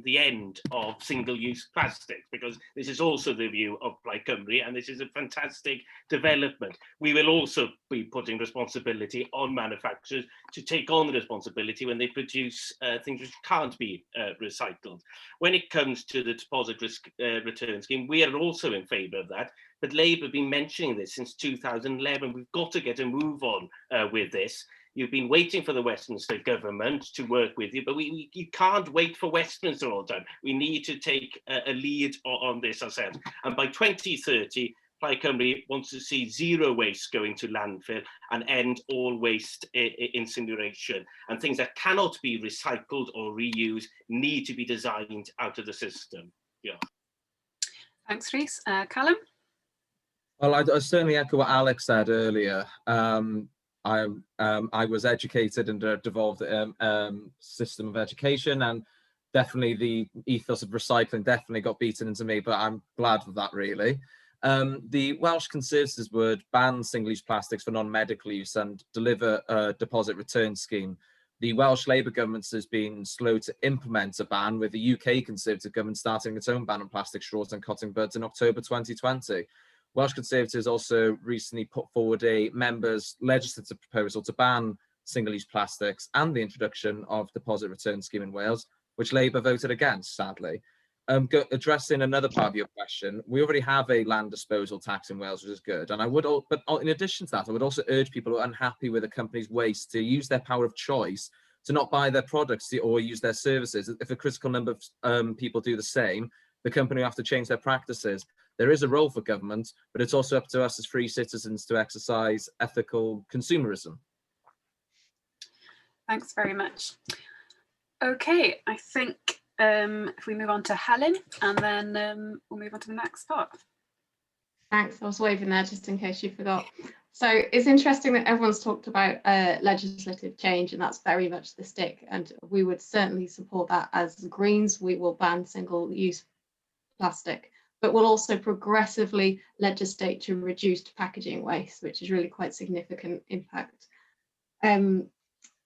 the end of single-use plastics, because this is also the view of Plaid Cymru, and this is a fantastic development. We will also be putting responsibility on manufacturers to take on the responsibility when they produce things which can't be recycled. When it comes to the deposit return scheme, we are also in favour of that, but Labour have been mentioning this since 2011. We've got to get a move on with this. You've been waiting for the Westminster government to work with you, but you can't wait for Westminster all the time. We need to take a lead on this ourselves. And by 2030, Plaid Cymru wants to see zero waste going to landfill and end all waste incineration. And things that cannot be recycled or reused need to be designed out of the system. Yeah. Thanks, Rhys. Callum? Well, I certainly echo what Alex said earlier. I was educated in a devolved system of education, and definitely the ethos of recycling definitely got beaten into me, but I'm glad for that, really. The Welsh Conservatives would ban single-use plastics for non-medical use and deliver a deposit return scheme. The Welsh Labour government has been slow to implement a ban, with the UK Conservative government starting its own ban on plastic straws and cotton buds in October 2020. Welsh Conservatives also recently put forward a members' legislative proposal to ban single-use plastics and the introduction of deposit return scheme in Wales, which Labour voted against, sadly. Addressing another part of your question, we already have a land disposal tax in Wales, which is good. And but in addition to that, I would also urge people who are unhappy with a company's waste to use their power of choice to not buy their products or use their services. If a critical number of people do the same, the company will have to change their practices. There is a role for government, but it's also up to us as free citizens to exercise ethical consumerism. Thanks very much. Okay, I think if we move on to Helen, and then we'll move on to the next part. Thanks, I was waving there just in case you forgot. So it's interesting that everyone's talked about legislative change, and that's very much the stick, and we would certainly support that. As Greens, we will ban single-use plastic, but we'll also progressively legislate to reduce packaging waste, which is really quite significant impact.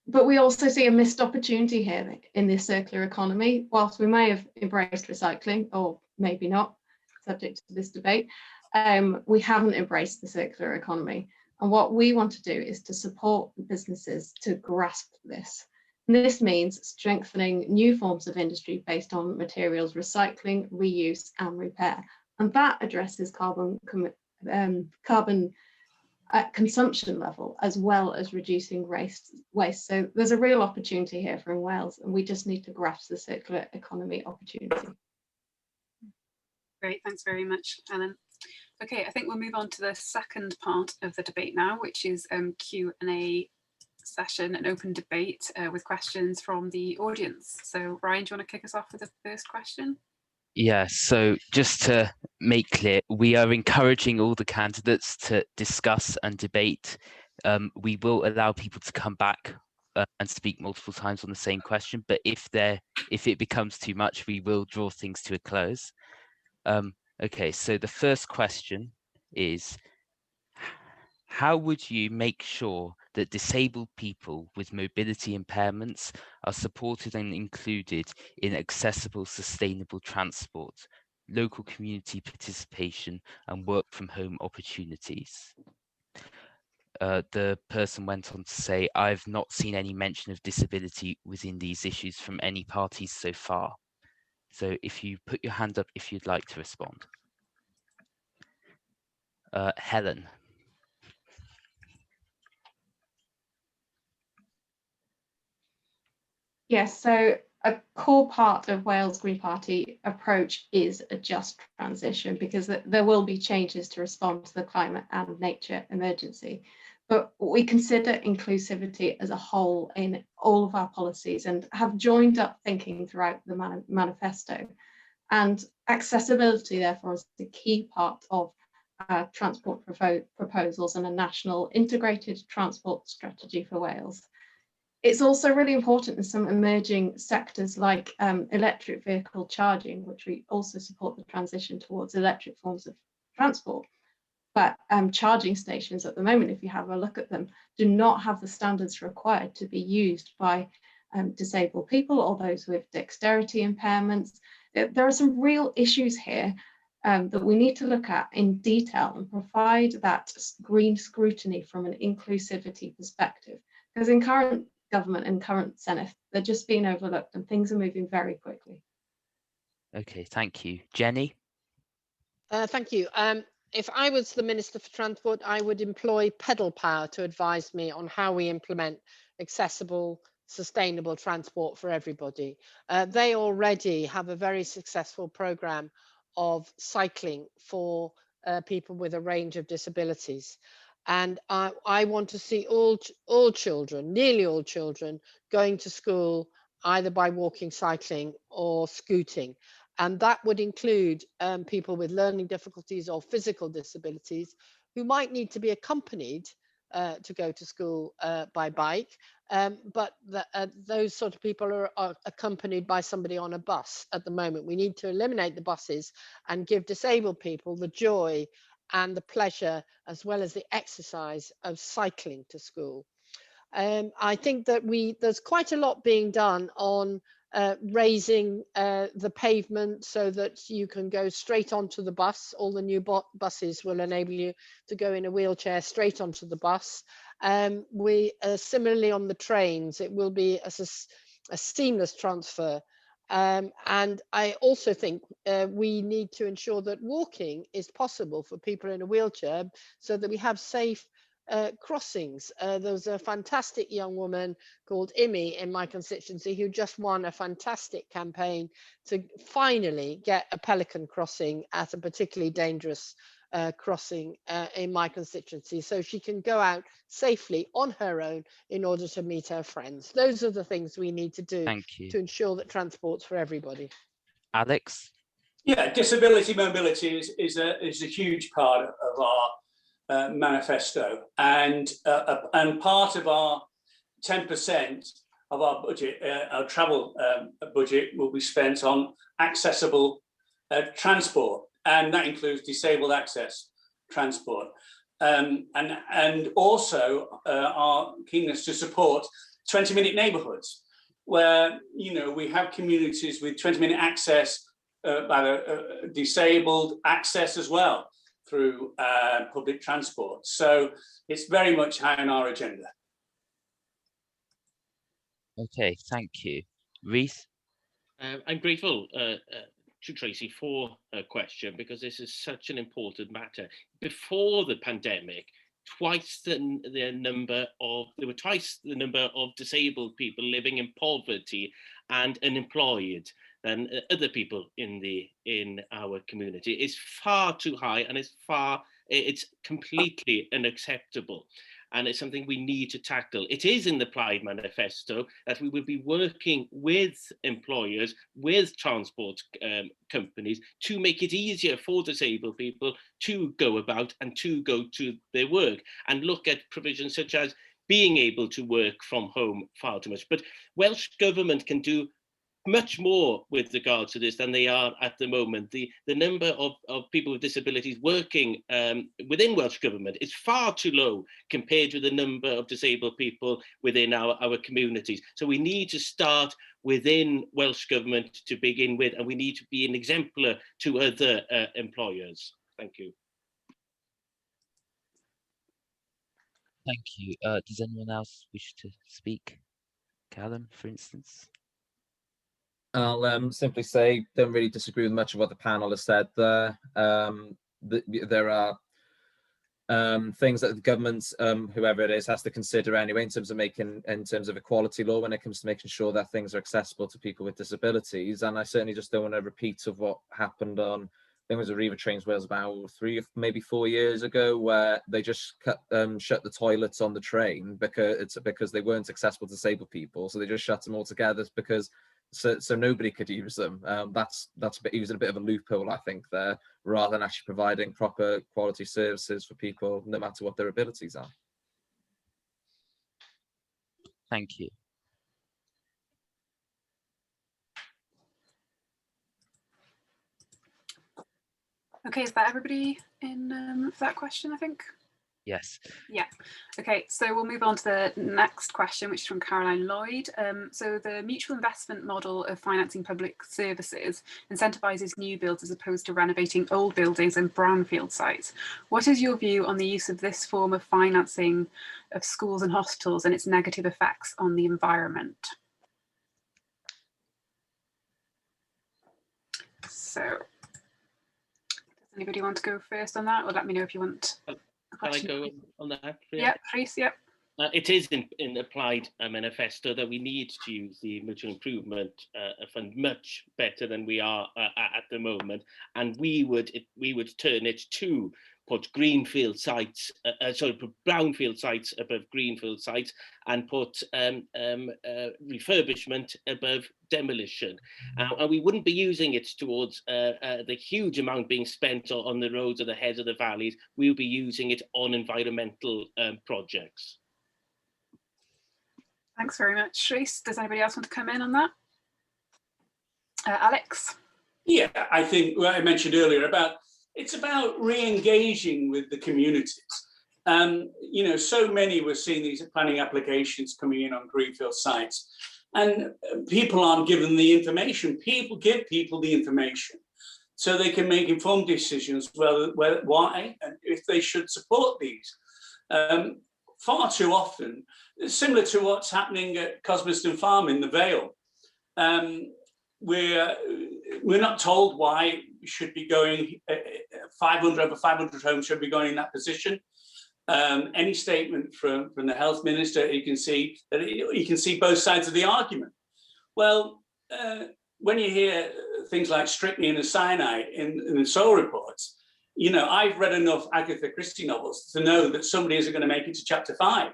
But we also see a missed opportunity here in this circular economy. Whilst we may have embraced recycling, or maybe not, subject to this debate, we haven't embraced the circular economy. And what we want to do is to support businesses to grasp this. And this means strengthening new forms of industry based on materials recycling, reuse, and repair. And that addresses carbon at consumption level, as well as reducing waste. So there's a real opportunity here for in Wales, and we just need to grasp the circular economy opportunity. Great, thanks very much, Ellen. Okay, I think we'll move on to the second part of the debate now, which is Q&A session, an open debate with questions from the audience. So Ryan, do you want to kick us off with the first question? Yeah, so just to make clear, we are encouraging all the candidates to discuss and debate. We will allow people to come back and speak multiple times on the same question, but if it becomes too much, we will draw things to a close. Okay, so the first question is, how would you make sure that disabled people with mobility impairments are supported and included in accessible, sustainable transport, local community participation, and work from home opportunities? The person went on to say, I've not seen any mention of disability within these issues from any parties so far. So if you put your hand up if you'd like to respond. Helen. Yes, so a core part of Wales Green Party approach is a just transition, because there will be changes to respond to the climate and nature emergency. But we consider inclusivity as a whole in all of our policies and have joined up thinking throughout the manifesto. And accessibility, therefore, is the key part of our transport proposals and a national integrated transport strategy for Wales. It's also really important in some emerging sectors like electric vehicle charging, which we also support the transition towards electric forms of transport. But charging stations at the moment, if you have a look at them, do not have the standards required to be used by disabled people or those with dexterity impairments. There are some real issues here that we need to look at in detail and provide that green scrutiny from an inclusivity perspective. Because in current government and current Senedd, they're just being overlooked and things are moving very quickly. Okay, thank you. Jenny? Thank you. If I was the Minister for Transport, I would employ Pedal Power to advise me on how we implement accessible, sustainable transport for everybody. They already have a very successful programme of cycling for people with a range of disabilities. And I want to see all children, nearly all children, going to school either by walking, cycling or scooting. And that would include people with learning difficulties or physical disabilities who might need to be accompanied to go to school by bike. But those sort of people are accompanied by somebody on a bus at the moment. We need to eliminate the buses and give disabled people the joy and the pleasure, as well as the exercise of cycling to school. I think that there's quite a lot being done on raising the pavement so that you can go straight onto the bus. All the new buses will enable you to go in a wheelchair straight onto the bus. We similarly on the trains, it will be a seamless transfer. And I also think we need to ensure that walking is possible for people in a wheelchair so that we have safe crossings. There was a fantastic young woman called Imi in my constituency who just won a fantastic campaign to finally get a pelican crossing at a particularly dangerous crossing in my constituency, so she can go out safely on her own in order to meet her friends. Those are the things we need to do to ensure that transport's for everybody. Alex? Yeah, disability mobility is a huge part of our manifesto, and part of our 10% of our budget, our travel budget, will be spent on accessible transport, and that includes disabled access transport, and also our keenness to support 20-minute neighbourhoods, where we have communities with 20-minute access, disabled access as well through public transport. So it's very much high on our agenda. Okay, thank you. Reece? I'm grateful to Tracy for her question, because this is such an important matter. Before the pandemic, there were twice the number of disabled people living in poverty and unemployed than other people in our community. It's far too high, and it's completely unacceptable. And it's something we need to tackle. It is in the Pride Manifesto that we will be working with employers, with transport companies, to make it easier for disabled people to go about and to go to their work, and look at provisions such as being able to work from home far too much. But Welsh Government can do much more with regards to this than they are at the moment. The number of people with disabilities working within Welsh Government is far too low compared to the number of disabled people within our communities. So we need to start within Welsh Government to begin with, and we need to be an exemplar to other employers. Thank you. Thank you. Does anyone else wish to speak? Callum, for instance? I'll simply say, don't really disagree with much of what the panel has said there. There are things that the government, whoever it is, has to consider anyway in terms of equality law, when it comes to making sure that things are accessible to people with disabilities. And I certainly just don't want to repeat of what happened on, I think it was Arriva Trains Wales about 3 or maybe 4 years ago, where they just shut the toilets on the train because they weren't accessible to disabled people. So they just shut them all together because so nobody could use them. That's using a bit of a loophole, I think, there, rather than actually providing proper quality services for people, no matter what their abilities are. Thank you. Okay, is that everybody in for that question, I think? Yes. Yeah. Okay, so we'll move on to the next question, which is from Caroline Lloyd. So the mutual investment model of financing public services incentivises new builds as opposed to renovating old buildings and brownfield sites. What is your view on the use of this form of financing of schools and hospitals and its negative effects on the environment? So, does anybody want to go first on that, or let me know if you want? Can I go on that? Yeah, Reece, yeah. It is in the applied manifesto that we need to use the mutual improvement fund much better than we are at the moment, and we would turn it to put greenfield sites, put brownfield sites above greenfield sites, and put refurbishment above demolition. And we wouldn't be using it towards the huge amount being spent on the roads at the heads of the valleys. We'll be using it on environmental projects. Thanks very much, Reece. Does anybody else want to come in on that? Alex? Yeah, I think what I mentioned earlier it's about re-engaging with the communities. You know, so many we're seeing these planning applications coming in on greenfield sites, and people aren't given the information. People give people the information so they can make informed decisions why and if they should support these. Far too often, similar to what's happening at Cosmiston Farm in the Vale, we're not told why we should be going, over 500 homes should be going in that position. Any statement from the health minister, you can see both sides of the argument. Well, when you hear things like strychnine and cyanide in the soil reports, you know, I've read enough Agatha Christie novels to know that somebody isn't going to make it to chapter 5.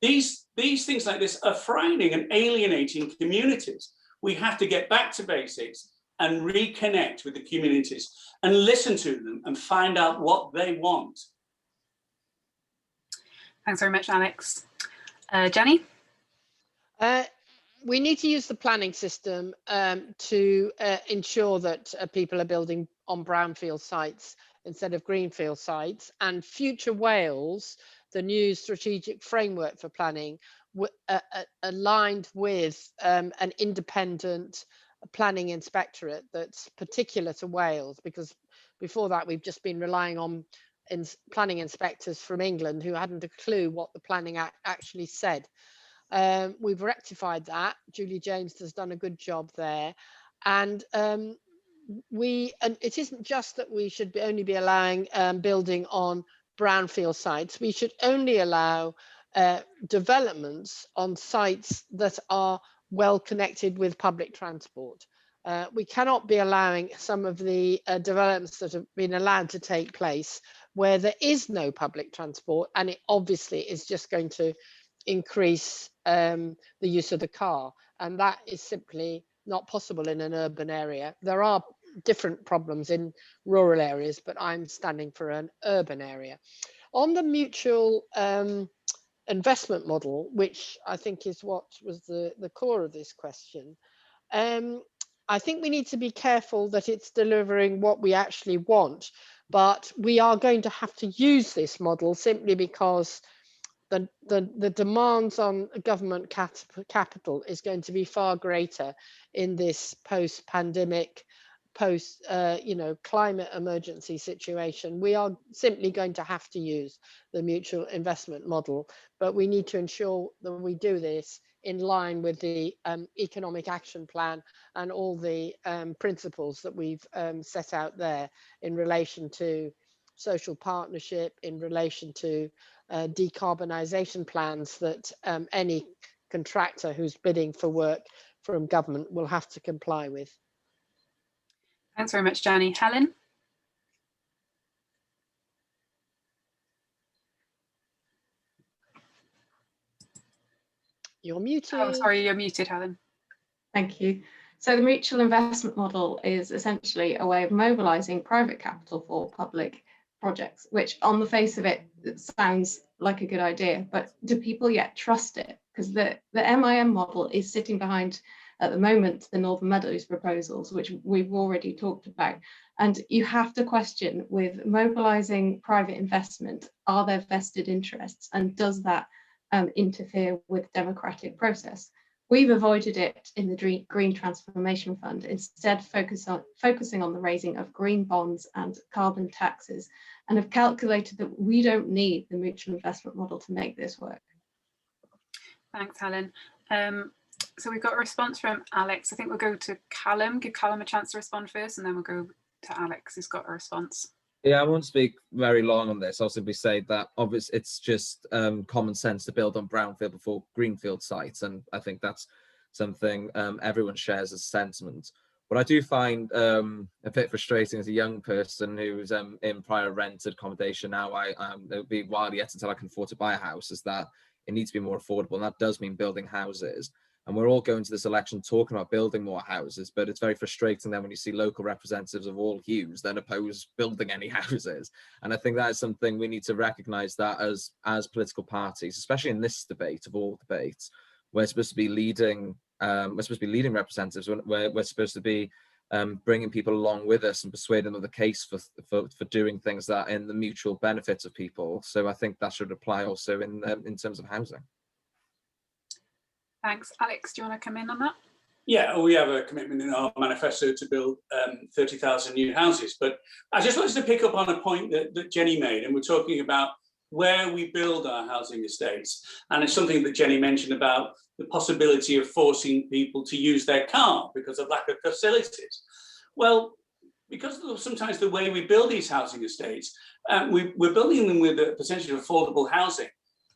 These things like this are frightening and alienating communities. We have to get back to basics and reconnect with the communities and listen to them and find out what they want. Thanks very much, Alex. Jenny? We need to use the planning system to ensure that people are building on brownfield sites instead of greenfield sites. And Future Wales, the new strategic framework for planning, aligned with an independent planning inspectorate that's particular to Wales, because before that we've just been relying on planning inspectors from England who hadn't a clue what the Planning Act actually said. We've rectified that. Julie James has done a good job there, and it isn't just that we should only be allowing building on brownfield sites. We should only allow developments on sites that are well connected with public transport. We cannot be allowing some of the developments that have been allowed to take place where there is no public transport, and it obviously is just going to increase the use of the car, and that is simply not possible in an urban area. There are different problems in rural areas, but I'm standing for an urban area. On the mutual investment model, which I think is what was the core of this question, I think we need to be careful that it's delivering what we actually want, but we are going to have to use this model simply because the demands on government capital is going to be far greater in this post-pandemic, climate emergency situation. We are simply going to have to use the mutual investment model, but we need to ensure that we do this in line with the economic action plan and all the principles that we've set out there in relation to social partnership, in relation to decarbonisation plans that any contractor who's bidding for work from government will have to comply with. Thanks very much, Jenny. Helen? You're muted. Oh, sorry, you're muted, Helen. Thank you. So the mutual investment model is essentially a way of mobilising private capital for public projects, which on the face of it sounds like a good idea, but do people yet trust it? Because the MIM model is sitting behind, at the moment, the Northern Meadows proposals, which we've already talked about. And you have to question, with mobilising private investment, are there vested interests, and does that interfere with democratic process? We've avoided it in the Green Transformation Fund, instead focusing on the raising of green bonds and carbon taxes, and have calculated that we don't need the mutual investment model to make this work. Thanks, Helen. So we've got a response from Alex. I think we'll go to Callum, give Callum a chance to respond first, and then we'll go to Alex, who's got a response. Yeah, I won't speak very long on this. I'll simply say that obviously it's just common sense to build on brownfield before greenfield sites, and I think that's something everyone shares as sentiment. What I do find a bit frustrating as a young person who's in prior rented accommodation now, it'll be a while yet until I can afford to buy a house, is that it needs to be more affordable, and that does mean building houses. And we're all going to this election talking about building more houses, but it's very frustrating then when you see local representatives of all hues then oppose building any houses. And I think that is something we need to recognise, that as political parties, especially in this debate of all debates, we're supposed to be leading. We're supposed to be leading representatives. We're supposed to be bringing people along with us and persuading them of the case for doing things that in the mutual benefits of people. So I think that should apply also in terms of housing. Thanks. Alex, do you want to come in on that? Yeah, we have a commitment in our manifesto to build 30,000 new houses. But I just wanted to pick up on a point that Jenny made, and we're talking about where we build our housing estates. And it's something that Jenny mentioned about the possibility of forcing people to use their car because of lack of facilities. Well, because of sometimes the way we build these housing estates, we're building them with a percentage of affordable housing.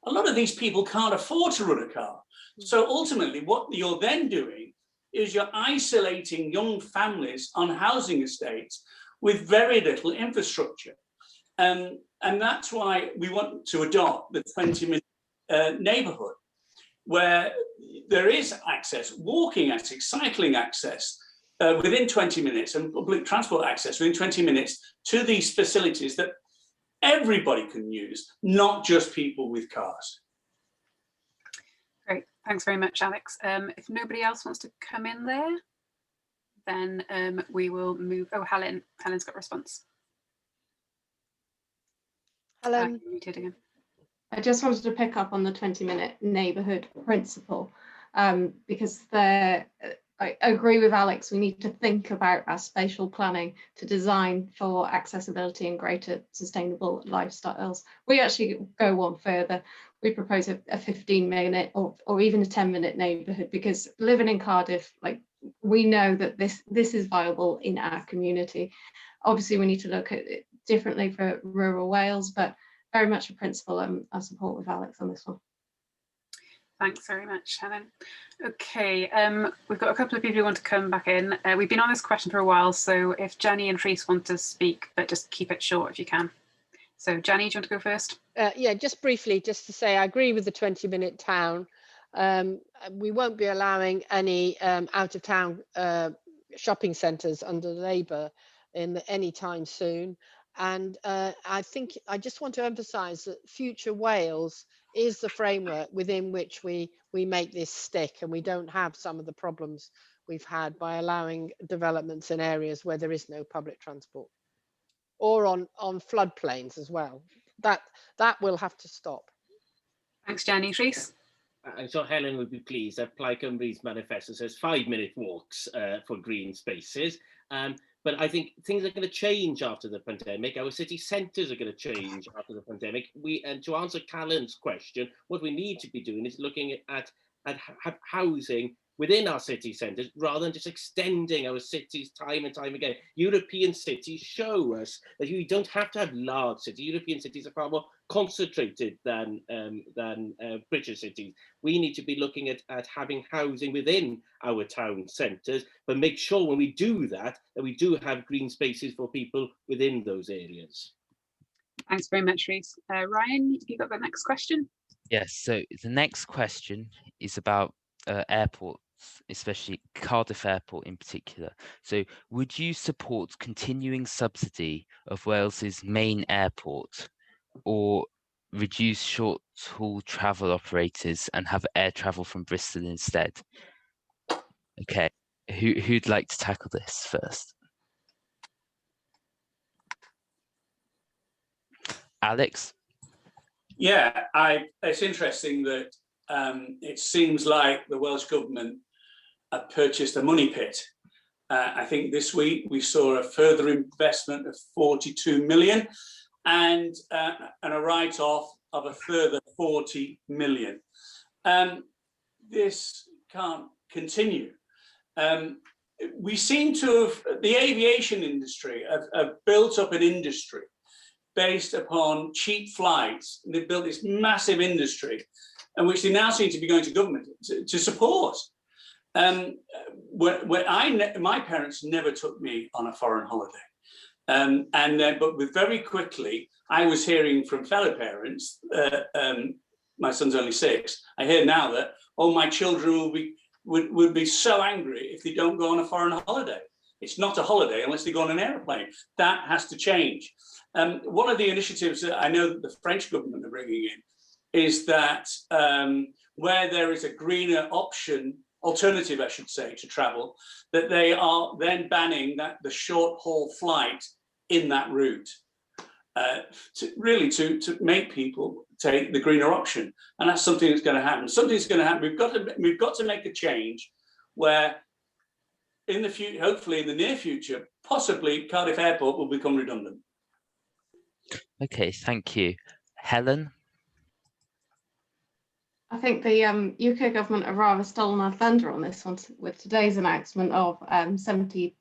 A lot of these people can't afford to run a car. So ultimately, what you're then doing is you're isolating young families on housing estates with very little infrastructure. And that's why we want to adopt the 20-minute neighbourhood, where there is access, walking access, cycling access within 20 minutes, and public transport access within 20 minutes to these facilities that everybody can use, not just people with cars. Great, thanks very much, Alex. If nobody else wants to come in there, then we will move. Oh, Helen's got a response. Helen. Muted again. I just wanted to pick up on the 20-minute neighbourhood principle, because I agree with Alex, we need to think about our spatial planning to design for accessibility and greater sustainable lifestyles. We actually go one further. We propose a 15-minute or even a 10-minute neighbourhood, because living in Cardiff, like, we know that this is viable in our community. Obviously, we need to look at it differently for rural Wales, but very much a principle I support with Alex on this one. Thanks very much, Helen. Okay, we've got a couple of people who want to come back in. We've been on this question for a while, so if Jenny and Rhys want to speak, but just keep it short if you can. So Jenny, do you want to go first? Yeah, just briefly, just to say I agree with the 20-minute town. We won't be allowing any out-of-town shopping centres under Labour any time soon. And I think I just want to emphasise that Future Wales is the framework within which we make this stick, and we don't have some of the problems we've had by allowing developments in areas where there is no public transport, or on floodplains as well. That will have to stop. Thanks, Jenny. Rhys? I'm sure Helen would be pleased that Plaid Cymru's manifesto says 5-minute walks for green spaces. But I think things are going to change after the pandemic. Our city centres are going to change after the pandemic. And to answer Callum's question, what we need to be doing is looking at housing within our city centres rather than just extending our cities time and time again. European cities show us that you don't have to have large cities. European cities are far more concentrated than British cities. We need to be looking at having housing within our town centres, but make sure when we do that we do have green spaces for people within those areas. Thanks very much, Rhys. Ryan, you got the next question? Yes, so the next question is about airports, especially Cardiff Airport in particular. So would you support continuing subsidy of Wales's main airport, or reduce short-haul travel operators and have air travel from Bristol instead? Okay, who'd like to tackle this first? Alex? Yeah, it's interesting that it seems like the Welsh Government have purchased a money pit. I think this week we saw a further investment of 42 million and a write-off of a further 40 million. This can't continue. We seem to have, the aviation industry have built up an industry based upon cheap flights. They've built this massive industry, and which they now seem to be going to government to support. My parents never took me on a foreign holiday. But very quickly, I was hearing from fellow parents, my son's only 6, I hear now that, oh, my children would be so angry if they don't go on a foreign holiday. It's not a holiday unless they go on an aeroplane. That has to change. One of the initiatives that I know that the French government are bringing in is that where there is a greener alternative, I should say, to travel, that they are then banning the short haul flight in that route, to make people take the greener option. And that's something that's going to happen. Something's going to happen. We've got to make a change where in the future, hopefully in the near future, possibly Cardiff Airport will become redundant. Okay, thank you. Helen? I think the UK government have rather stolen our thunder on this one with today's announcement of 78%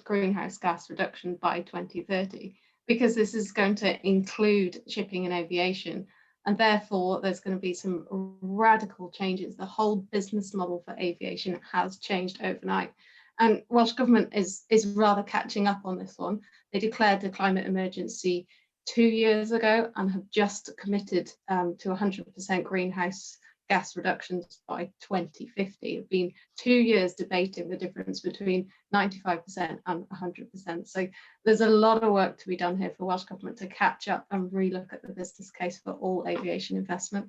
greenhouse gas reduction by 2030, because this is going to include shipping and aviation. And therefore, there's going to be some radical changes. The whole business model for aviation has changed overnight. And Welsh Government is rather catching up on this one. They declared a climate emergency 2 years ago and have just committed to 100% greenhouse gas reductions by 2050. It's been 2 years debating the difference between 95% and 100%. So there's a lot of work to be done here for Welsh Government to catch up and relook at the business case for all aviation investment.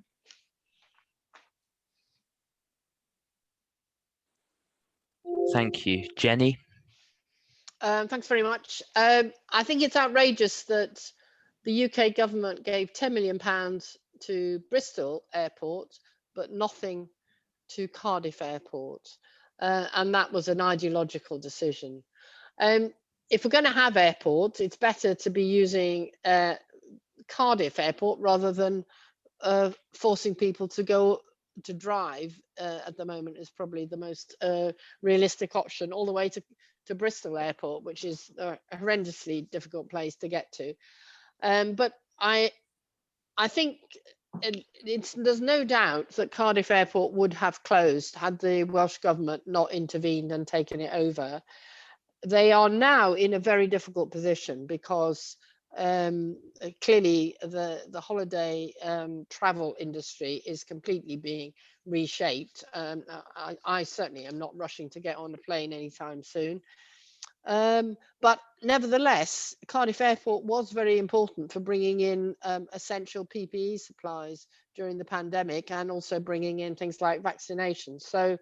Thank you. Jenny? Thanks very much. I think it's outrageous that the UK government gave £10 million to Bristol Airport, but nothing to Cardiff Airport. And that was an ideological decision. If we're going to have airports, it's better to be using Cardiff Airport rather than forcing people to go to drive at the moment is probably the most realistic option, all the way to Bristol Airport, which is a horrendously difficult place to get to. But I think there's no doubt that Cardiff Airport would have closed had the Welsh Government not intervened and taken it over. They are now in a very difficult position because clearly the holiday travel industry is completely being reshaped. I certainly am not rushing to get on a plane anytime soon. But nevertheless, Cardiff Airport was very important for bringing in essential PPE supplies during the pandemic, and also bringing in things like vaccinations. So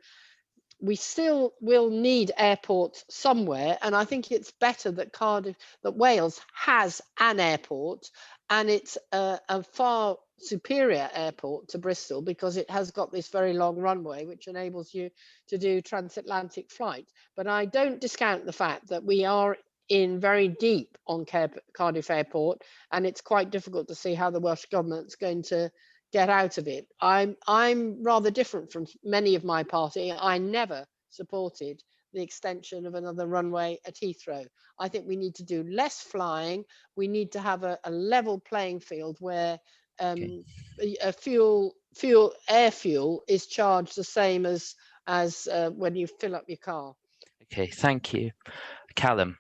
we still will need airports somewhere, and I think it's better that Wales has an airport, and it's a far superior airport to Bristol because it has got this very long runway which enables you to do transatlantic flights. But I don't discount the fact that we are in very deep on Cardiff Airport, and it's quite difficult to see how the Welsh Government's going to get out of it. I'm rather different from many of my party. I never supported the extension of another runway at Heathrow. I think we need to do less flying. We need to have a level playing field where air fuel is charged the same as when you fill up your car. Okay, thank you. Callum?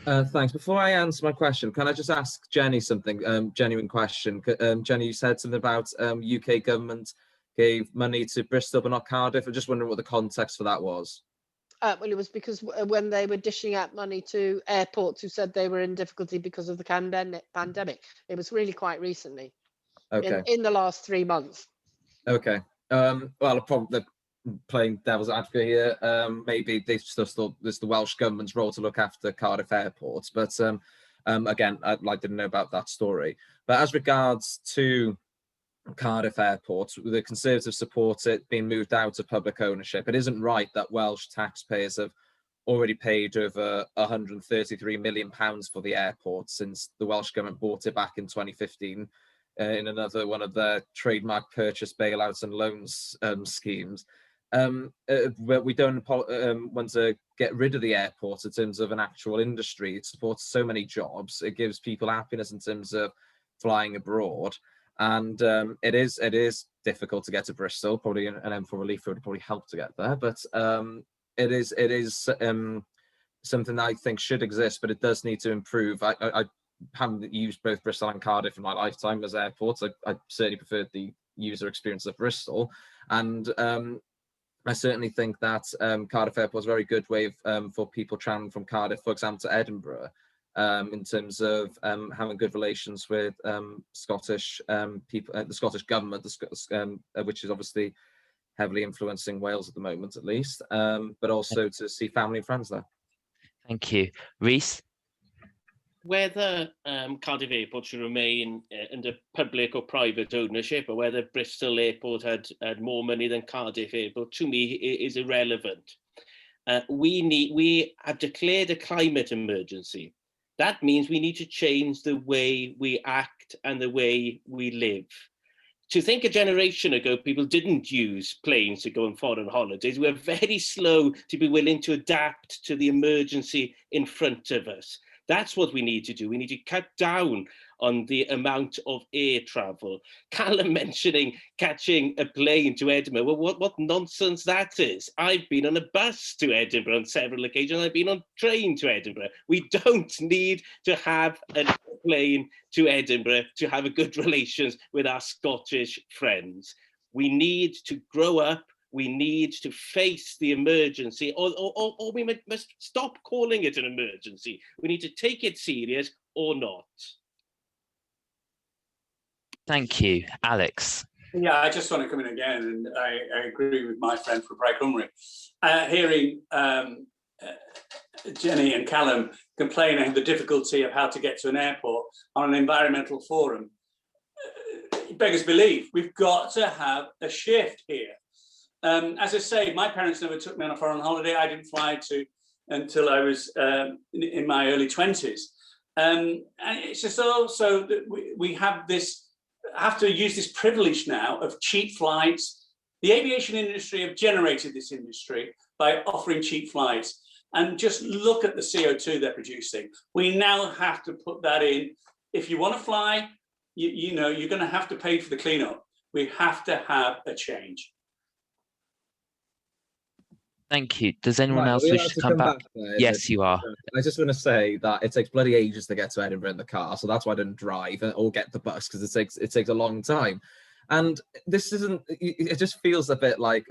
Thanks. Before I answer my question, can I just ask Jenny something? Genuine question. Jenny, you said something about UK government gave money to Bristol but not Cardiff. I'm just wondering what the context for that was. Well, it was because when they were dishing out money to airports who said they were in difficulty because of the pandemic. It was really quite recently. Okay. In the last 3 months. Okay. Well, probably playing devil's advocate here. Maybe they just thought this is the Welsh Government's role to look after Cardiff airports. But again, I'd like to know about that story. But as regards to Cardiff Airport, the Conservatives support it being moved out of public ownership. It isn't right that Welsh taxpayers have already paid over £133 million for the airport since the Welsh Government bought it back in 2015 in another one of their trademark purchase bailouts and loans schemes. But we don't want to get rid of the airport in terms of an actual industry. It supports so many jobs. It gives people happiness in terms of flying abroad. And it is difficult to get to Bristol. Probably an M4 relief road would probably help to get there, but it is something that I think should exist, but it does need to improve. I haven't used both Bristol and Cardiff in my lifetime as airports. I certainly preferred the user experience of Bristol, and I certainly think that Cardiff Airport is a very good way for people traveling from Cardiff, for example, to Edinburgh, in terms of having good relations with Scottish people, the Scottish government, which is obviously heavily influencing Wales at the moment, at least, but also to see family and friends there. Thank you. Rhys? Whether Cardiff Airport should remain under public or private ownership, or whether Bristol Airport had more money than Cardiff Airport, to me is irrelevant. We have declared a climate emergency. That means we need to change the way we act and the way we live. To think a generation ago, people didn't use planes to go on foreign holidays. We're very slow to be willing to adapt to the emergency in front of us. That's what we need to do. We need to cut down on the amount of air travel. Callum mentioning catching a plane to Edinburgh. Well, what nonsense that is. I've been on a bus to Edinburgh on several occasions. I've been on a train to Edinburgh. We don't need to have a plane to Edinburgh to have a good relations with our Scottish friends. We need to grow up. We need to face the emergency, or we must stop calling it an emergency. We need to take it serious or not. Thank you. Alex? Yeah, I just want to come in again, and I agree with my friend from Bragg Cymru. Hearing Jenny and Callum complaining of the difficulty of how to get to an airport on an environmental forum, beggars belief, we've got to have a shift here. As I say, my parents never took me on a foreign holiday. I didn't fly until I was in my early 20s. And it's just also that we have to use this privilege now of cheap flights. The aviation industry have generated this industry by offering cheap flights. And just look at the CO2 they're producing. We now have to put that in. If you want to fly, you know, you're going to have to pay for the cleanup. We have to have a change. Thank you. Does anyone else wish to come back? Yes, you are. I just want to say that it takes bloody ages to get to Edinburgh in the car, so that's why I didn't drive or get the bus, because it takes a long time. And this isn't. It just feels a bit like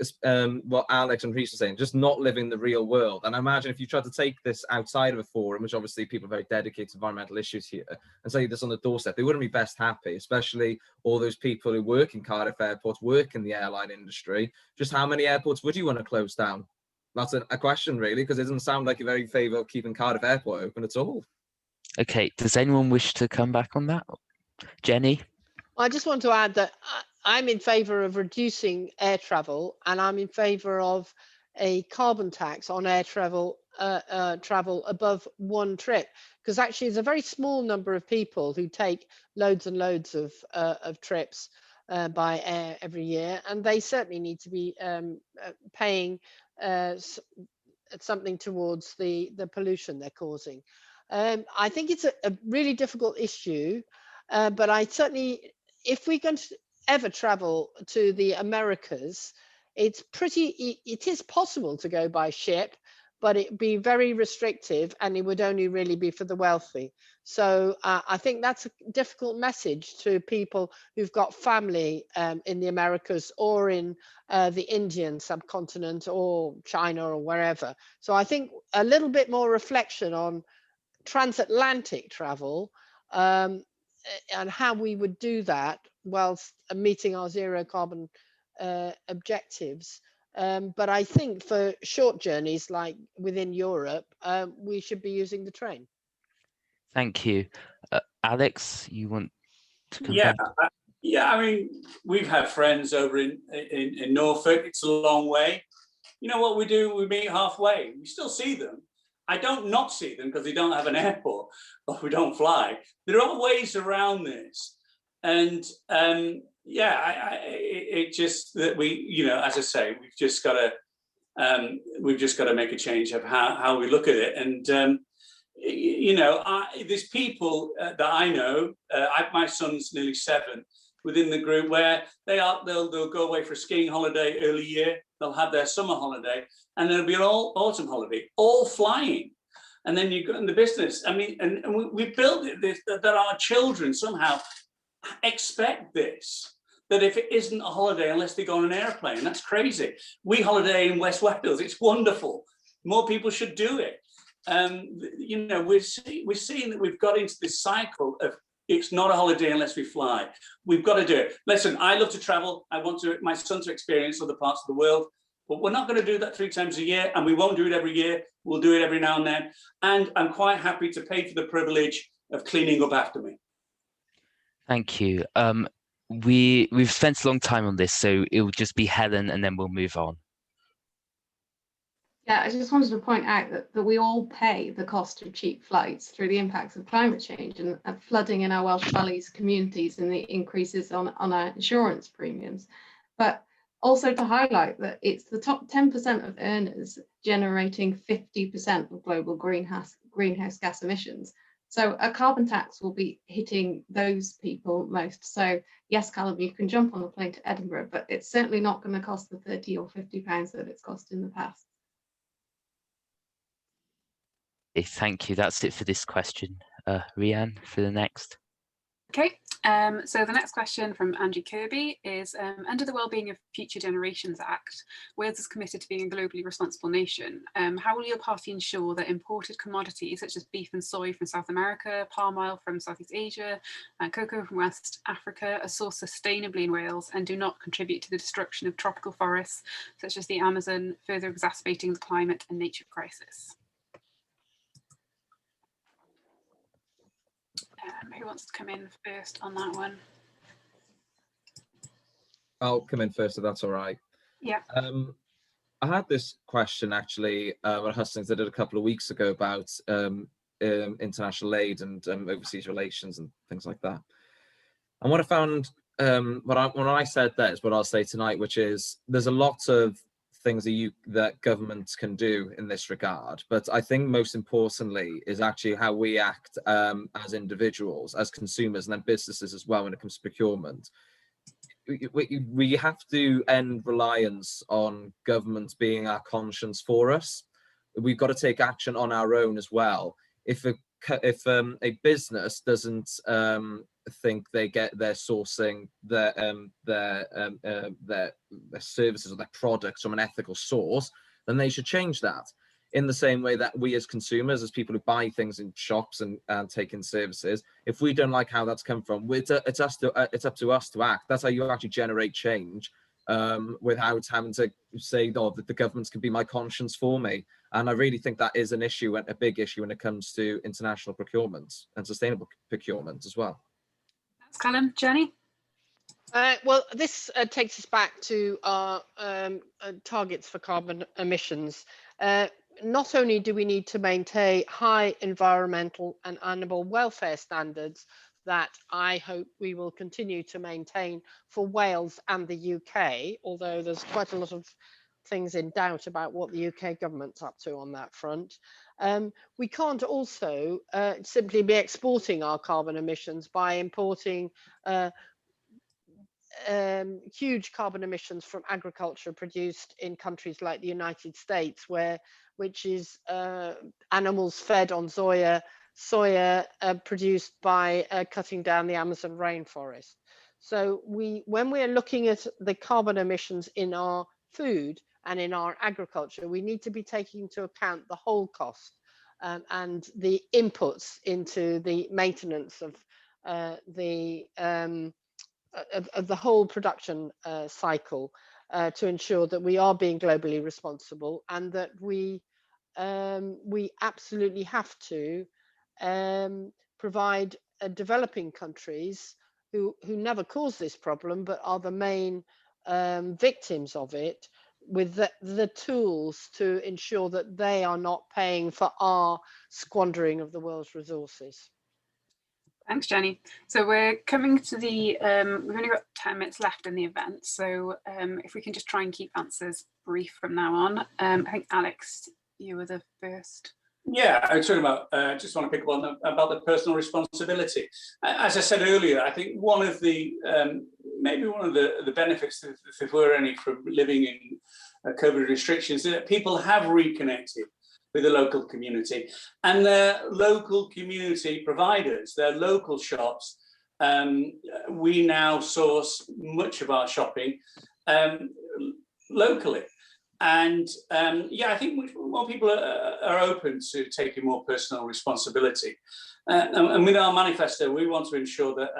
what Alex and Rhys were saying, just not living the real world. And I imagine if you tried to take this outside of a forum, which obviously people are very dedicated to environmental issues here, and say this on the doorstep, they wouldn't be best happy, especially all those people who work in Cardiff airports, work in the airline industry. Just how many airports would you want to close down? That's a question, really, because it doesn't sound like you're very in favour of keeping Cardiff Airport open at all. Okay, does anyone wish to come back on that? Jenny? I just want to add that I'm in favour of reducing air travel, and I'm in favour of a carbon tax on air travel above one trip, because actually there's a very small number of people who take loads and loads of trips by air every year, and they certainly need to be paying something towards the pollution they're causing. I think it's a really difficult issue, but I certainly, if we're going to ever travel to the Americas, it is possible to go by ship, but it'd be very restrictive, and it would only really be for the wealthy. So I think that's a difficult message to people who've got family in the Americas or in the Indian subcontinent or China or wherever. So I think a little bit more reflection on transatlantic travel and how we would do that whilst meeting our zero carbon objectives. But I think for short journeys like within Europe, we should be using the train. Thank you. Alex, you want to come back? Yeah, I mean, we've had friends over in Norfolk. It's a long way. You know what we do? We meet halfway. We still see them. I don't not see them because they don't have an airport or we don't fly. There are ways around this. And yeah, it just that we, you know, as I say, we've just got to We've just got to make a change of how we look at it. And you know, there's people that I know. My son's nearly 7 within the group where they'll go away for a skiing holiday early year. They'll have their summer holiday, and there'll be an autumn holiday, all flying. And then you go in the business. I mean, and we built it that our children somehow expect this. That if it isn't a holiday unless they go on an airplane, that's crazy. We holiday in West Wales. It's wonderful. More people should do it. You know, we're seeing that we've got into this cycle of it's not a holiday unless we fly. We've got to do it. Listen, I love to travel. I want my son to experience other parts of the world, but we're not going to do that 3 times a year, and we won't do it every year. We'll do it every now and then. And I'm quite happy to pay for the privilege of cleaning up after me. Thank you. We've spent a long time on this, so it will just be Helen, and then we'll move on. Yeah, I just wanted to point out that we all pay the cost of cheap flights through the impacts of climate change and flooding in our Welsh Valleys communities and the increases on our insurance premiums. But also to highlight that it's the top 10% of earners generating 50% of global greenhouse gas emissions. So a carbon tax will be hitting those people most. So yes, Callum, you can jump on a plane to Edinburgh, but it's certainly not going to cost the £30 or £50 that it's cost in the past. Okay, thank you. That's it for this question. Rhiann, for the next. Okay, so the next question from Andrew Kirby is, under the Wellbeing of Future Generations Act, Wales is committed to being a globally responsible nation. How will your party ensure that imported commodities such as beef and soy from South America, palm oil from Southeast Asia, and cocoa from West Africa are sourced sustainably in Wales and do not contribute to the destruction of tropical forests such as the Amazon, further exacerbating the climate and nature crisis? Who wants to come in first on that one? I'll come in first if that's all right. Yeah. I had this question actually at Hustings I did a couple of weeks ago about international aid and overseas relations and things like that. And what I found, when I said that is what I'll say tonight, which is there's a lot of things that governments can do in this regard, but I think most importantly is actually how we act as individuals, as consumers, and then businesses as well when it comes to procurement. We have to end reliance on governments being our conscience for us. We've got to take action on our own as well. If a business doesn't think they're sourcing their services or their products from an ethical source, then they should change that. In the same way that we as consumers, as people who buy things in shops and take in services, if we don't like how that's come from, it's up to us to act. That's how you actually generate change, without having to say, oh, that the governments can be my conscience for me. And I really think that is an issue, a big issue when it comes to international procurement and sustainable procurement as well. Thanks, Callum. Jenny? Well, this takes us back to our targets for carbon emissions. Not only do we need to maintain high environmental and animal welfare standards that I hope we will continue to maintain for Wales and the UK, although there's quite a lot of things in doubt about what the UK government's up to on that front. We can't also simply be exporting our carbon emissions by importing huge carbon emissions from agriculture produced in countries like the United States, which is animals fed on soya produced by cutting down the Amazon rainforest. So when we're looking at the carbon emissions in our food and in our agriculture, we need to be taking into account the whole cost and the inputs into the maintenance of the whole production cycle to ensure that we are being globally responsible, and that we absolutely have to provide developing countries who never cause this problem but are the main victims of it with the tools to ensure that they are not paying for our squandering of the world's resources. Thanks, Jenny. So we're coming to the, we've only got 10 minutes left in the event. So if we can just try and keep answers brief from now on. I think, Alex, you were the first. Yeah, I was talking about, just want to pick up on about the personal responsibility. As I said earlier, I think one of the, maybe one of the benefits, if there were any, from living in COVID restrictions, is that people have reconnected with the local community and their local community providers, their local shops. We now source much of our shopping locally. And yeah, I think more people are open to taking more personal responsibility. And with our manifesto, we want to ensure that,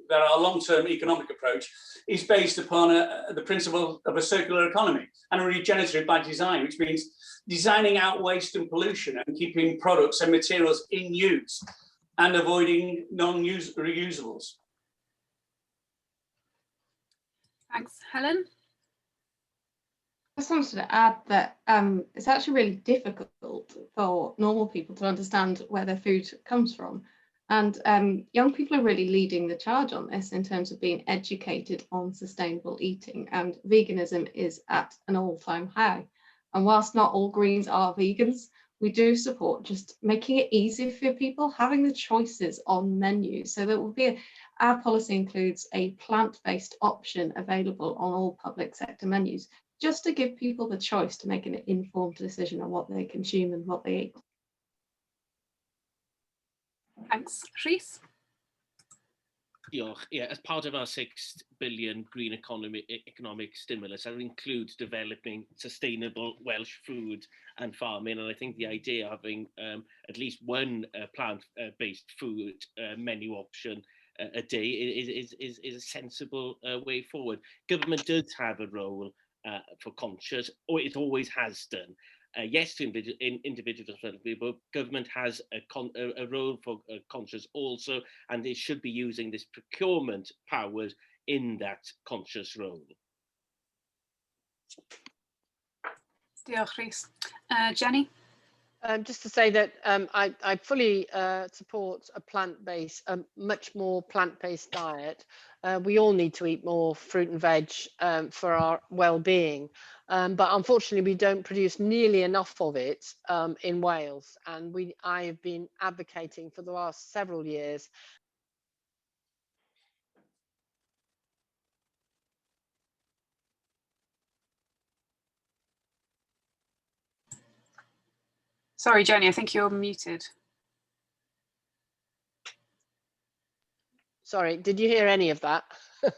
that our long-term economic approach is based upon the principle of a circular economy and a regenerative by design, which means designing out waste and pollution and keeping products and materials in use and avoiding non-reusables. Thanks, Helen. I just wanted to add that it's actually really difficult for normal people to understand where their food comes from. And young people are really leading the charge on this in terms of being educated on sustainable eating. And veganism is at an all-time high. And whilst not all Greens are vegans, we do support just making it easy for people, having the choices on menus. So there will be our policy includes a plant-based option available on all public sector menus, just to give people the choice to make an informed decision on what they consume and what they eat. Thanks, Rhys. Diolch. Yeah, as part of our £6 billion green economic stimulus, that includes developing sustainable Welsh food and farming. And I think the idea of having at least one plant-based food menu option a day is a sensible way forward. Government does have a role for conscious, or it always has done. Yes, to individual responsibility, but government has a role for conscious also, and they should be using this procurement powers in that conscious role. Diolch, Rhys. Jenny? Just to say that I fully support a much more plant-based diet. We all need to eat more fruit and veg for our well-being, but unfortunately we don't produce nearly enough of it in Wales, and I have been advocating for the last several years. Sorry, Jenny, I think you're muted. Sorry, did you hear any of that? I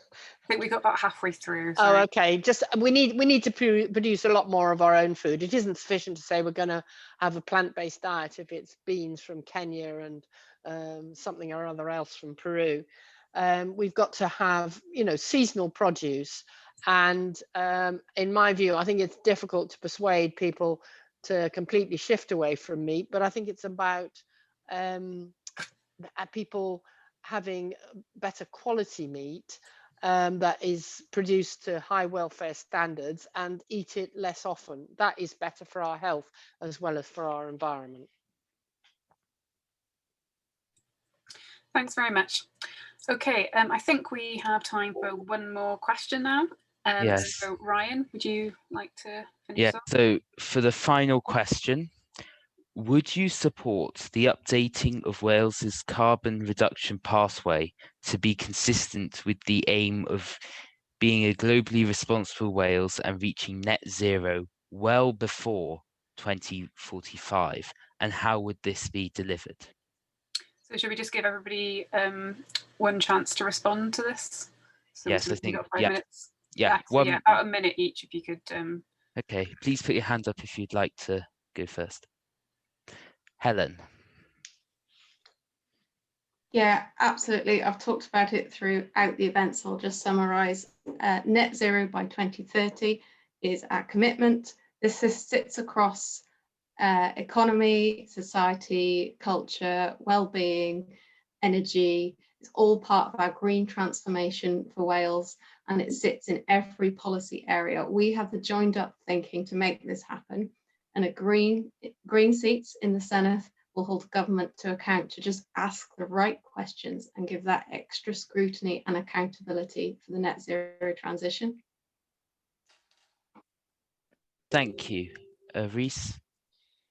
think we got about halfway through. Sorry. Oh, okay. Just we need to produce a lot more of our own food. It isn't sufficient to say we're going to have a plant-based diet if it's beans from Kenya and something or other else from Peru. We've got to have, seasonal produce. And in my view, I think it's difficult to persuade people to completely shift away from meat, but I think it's about people having better quality meat that is produced to high welfare standards and eat it less often. That is better for our health as well as for our environment. Thanks very much. Okay, I think we have time for one more question now. Yes. So Ryan, would you like to finish Yeah, off? so for the final question, would you support the updating of Wales's carbon reduction pathway to be consistent with the aim of being a globally responsible Wales and reaching net zero well before 2045? And how would this be delivered? So should we just give everybody one chance to respond to this? So yes, I think, got 5 yeah. minutes. Yeah, so yeah, about a minute each, if you could. Okay, please put your hand up if you'd like to go first. Helen. Yeah, absolutely. I've talked about it throughout the event, so I'll just summarise. Net zero by 2030 is our commitment. This sits across economy, society, culture, well-being, energy. It's all part of our green transformation for Wales, and it sits in every policy area. We have the joined up thinking to make this happen, and a green seats in the Senedd will hold government to account to just ask the right questions and give that extra scrutiny and accountability for the net zero transition? Thank you. Reese?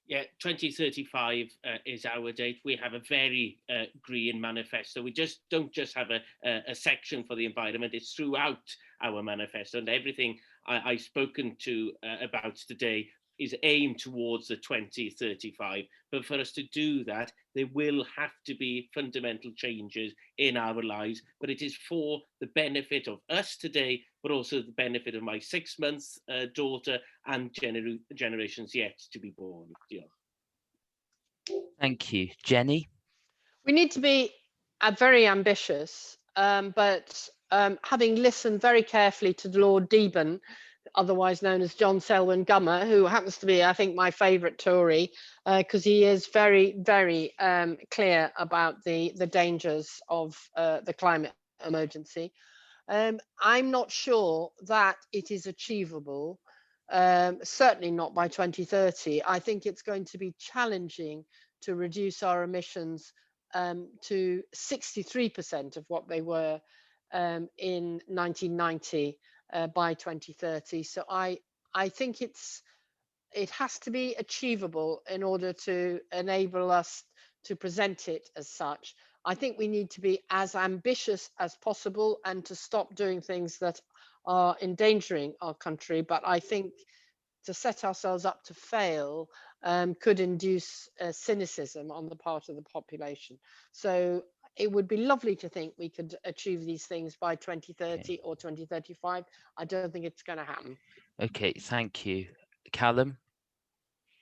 Yeah, 2035 is our date. We have a very green manifesto. We don't just have a section for the environment, it's throughout our manifesto, and everything I've spoken to about today is aimed towards the 2035. But for us to do that, there will have to be fundamental changes in our lives, but it is for the benefit of us today, but also the benefit of my 6-month daughter and generations yet to be born. Thank you. Jenny? We need to be very ambitious, but having listened very carefully to Lord Deben, otherwise known as John Selwyn Gummer, who happens to be, I think, my favourite Tory, because he is very, very clear about the dangers of the climate emergency. I'm not sure that it is achievable, certainly not by 2030. I think it's going to be challenging to reduce our emissions to 63% of what they were in 1990 by 2030. So I think it has to be achievable in order to enable us to present it as such. I think we need to be as ambitious as possible and to stop doing things that are endangering our country. But I think to set ourselves up to fail could induce cynicism on the part of the population. So it would be lovely to think we could achieve these things by 2030 or 2035. I don't think it's going to happen. Okay, thank you. Callum?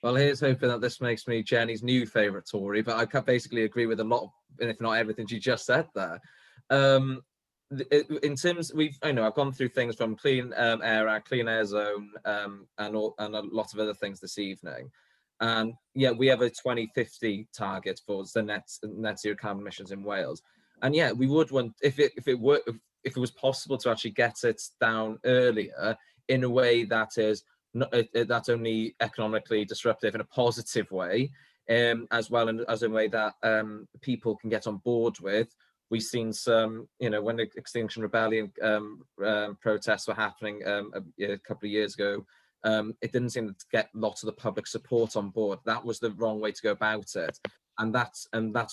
Well, here's hoping that this makes me Jenny's new favourite Tory, but I can basically agree with a lot of, if not everything she just said there. In terms, I've gone through things from Clean Air Act, Clean Air Zone, and a lot of other things this evening. And yeah, we have a 2050 target for the net zero carbon emissions in Wales. And yeah, we would want, if it was possible to actually get it down earlier in a way that is not that's only economically disruptive in a positive way, as well as a way that people can get on board with. We've seen some, when the Extinction Rebellion protests were happening a couple of years ago, it didn't seem to get lots of the public support on board. That was the wrong way to go about it, and that's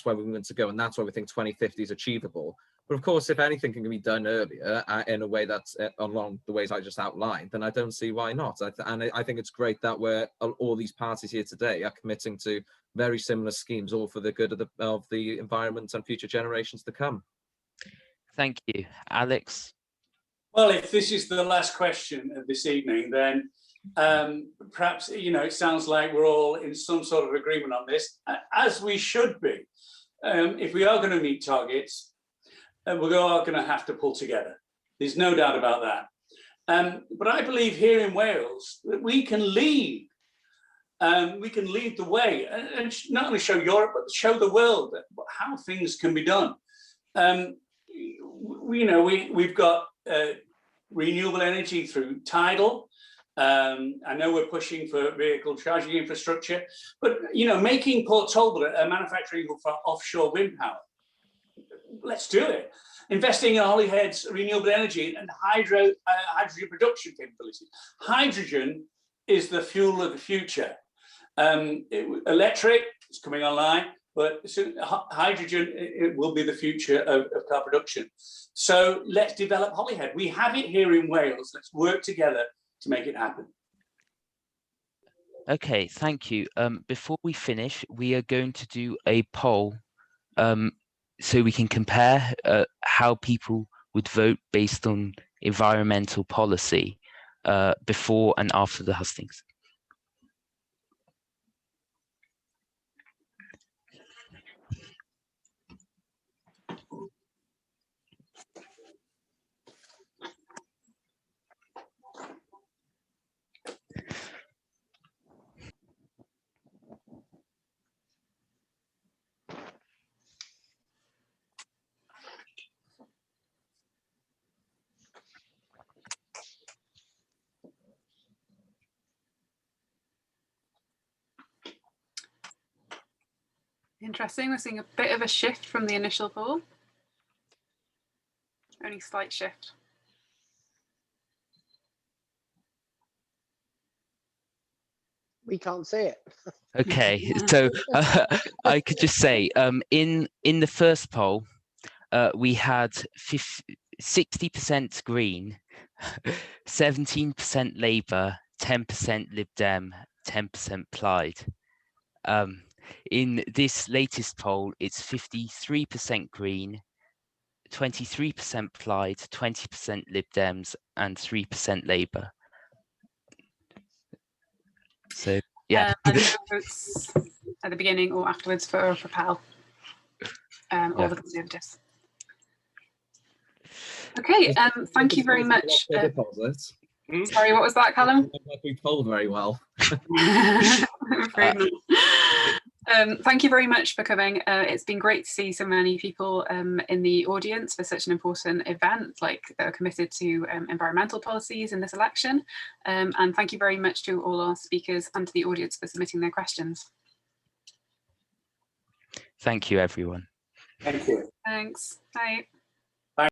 where we want to go, and that's why we think 2050 is achievable. But of course, if anything can be done earlier in a way that's along the ways I just outlined, then I don't see why not. And I think it's great that all these parties here today are committing to very similar schemes, all for the good of the environment and future generations to come. Thank you. Alex? Well, if this is the last question of this evening, then perhaps, it sounds like we're all in some sort of agreement on this, as we should be. If we are going to meet targets, we are going to have to pull together. There's no doubt about that. But I believe here in Wales that we can lead. We can lead the way, and not only show Europe, but show the world how things can be done. We've got renewable energy through tidal. I know we're pushing for vehicle charging infrastructure, but making Port Talbot a manufacturing hub for offshore wind power. Let's do it. Investing in Holyhead's renewable energy and hydrogen production capabilities. Hydrogen is the fuel of the future. Electric is coming online, but hydrogen it will be the future of car production. So let's develop Holyhead. We have it here in Wales. Let's work together to make it happen. Okay, thank you. Before we finish, we are going to do a poll so we can compare how people would vote based on environmental policy before and after the hustings. Interesting. We're seeing a bit of a shift from the initial poll. Only slight shift. We can't see it. Okay, so I could just say, in the first poll, we had 60% Green, 17% Labour, 10% Lib Dem, 10% Plaid. In this latest poll, it's 53% Green, 23% Plaid, 20% Lib Dems, and 3% Labour. So yeah. And no votes at the beginning or afterwards for PAL or the Conservatives. Okay, thank you very much. Sorry, what was that, Callum? We polled very well. Thank you very much for coming. It's been great to see so many people in the audience for such an important event, like that are committed to environmental policies in this election. And thank you very much to all our speakers and to the audience for submitting their questions. Thank you, everyone. Thank you. Thanks. Bye.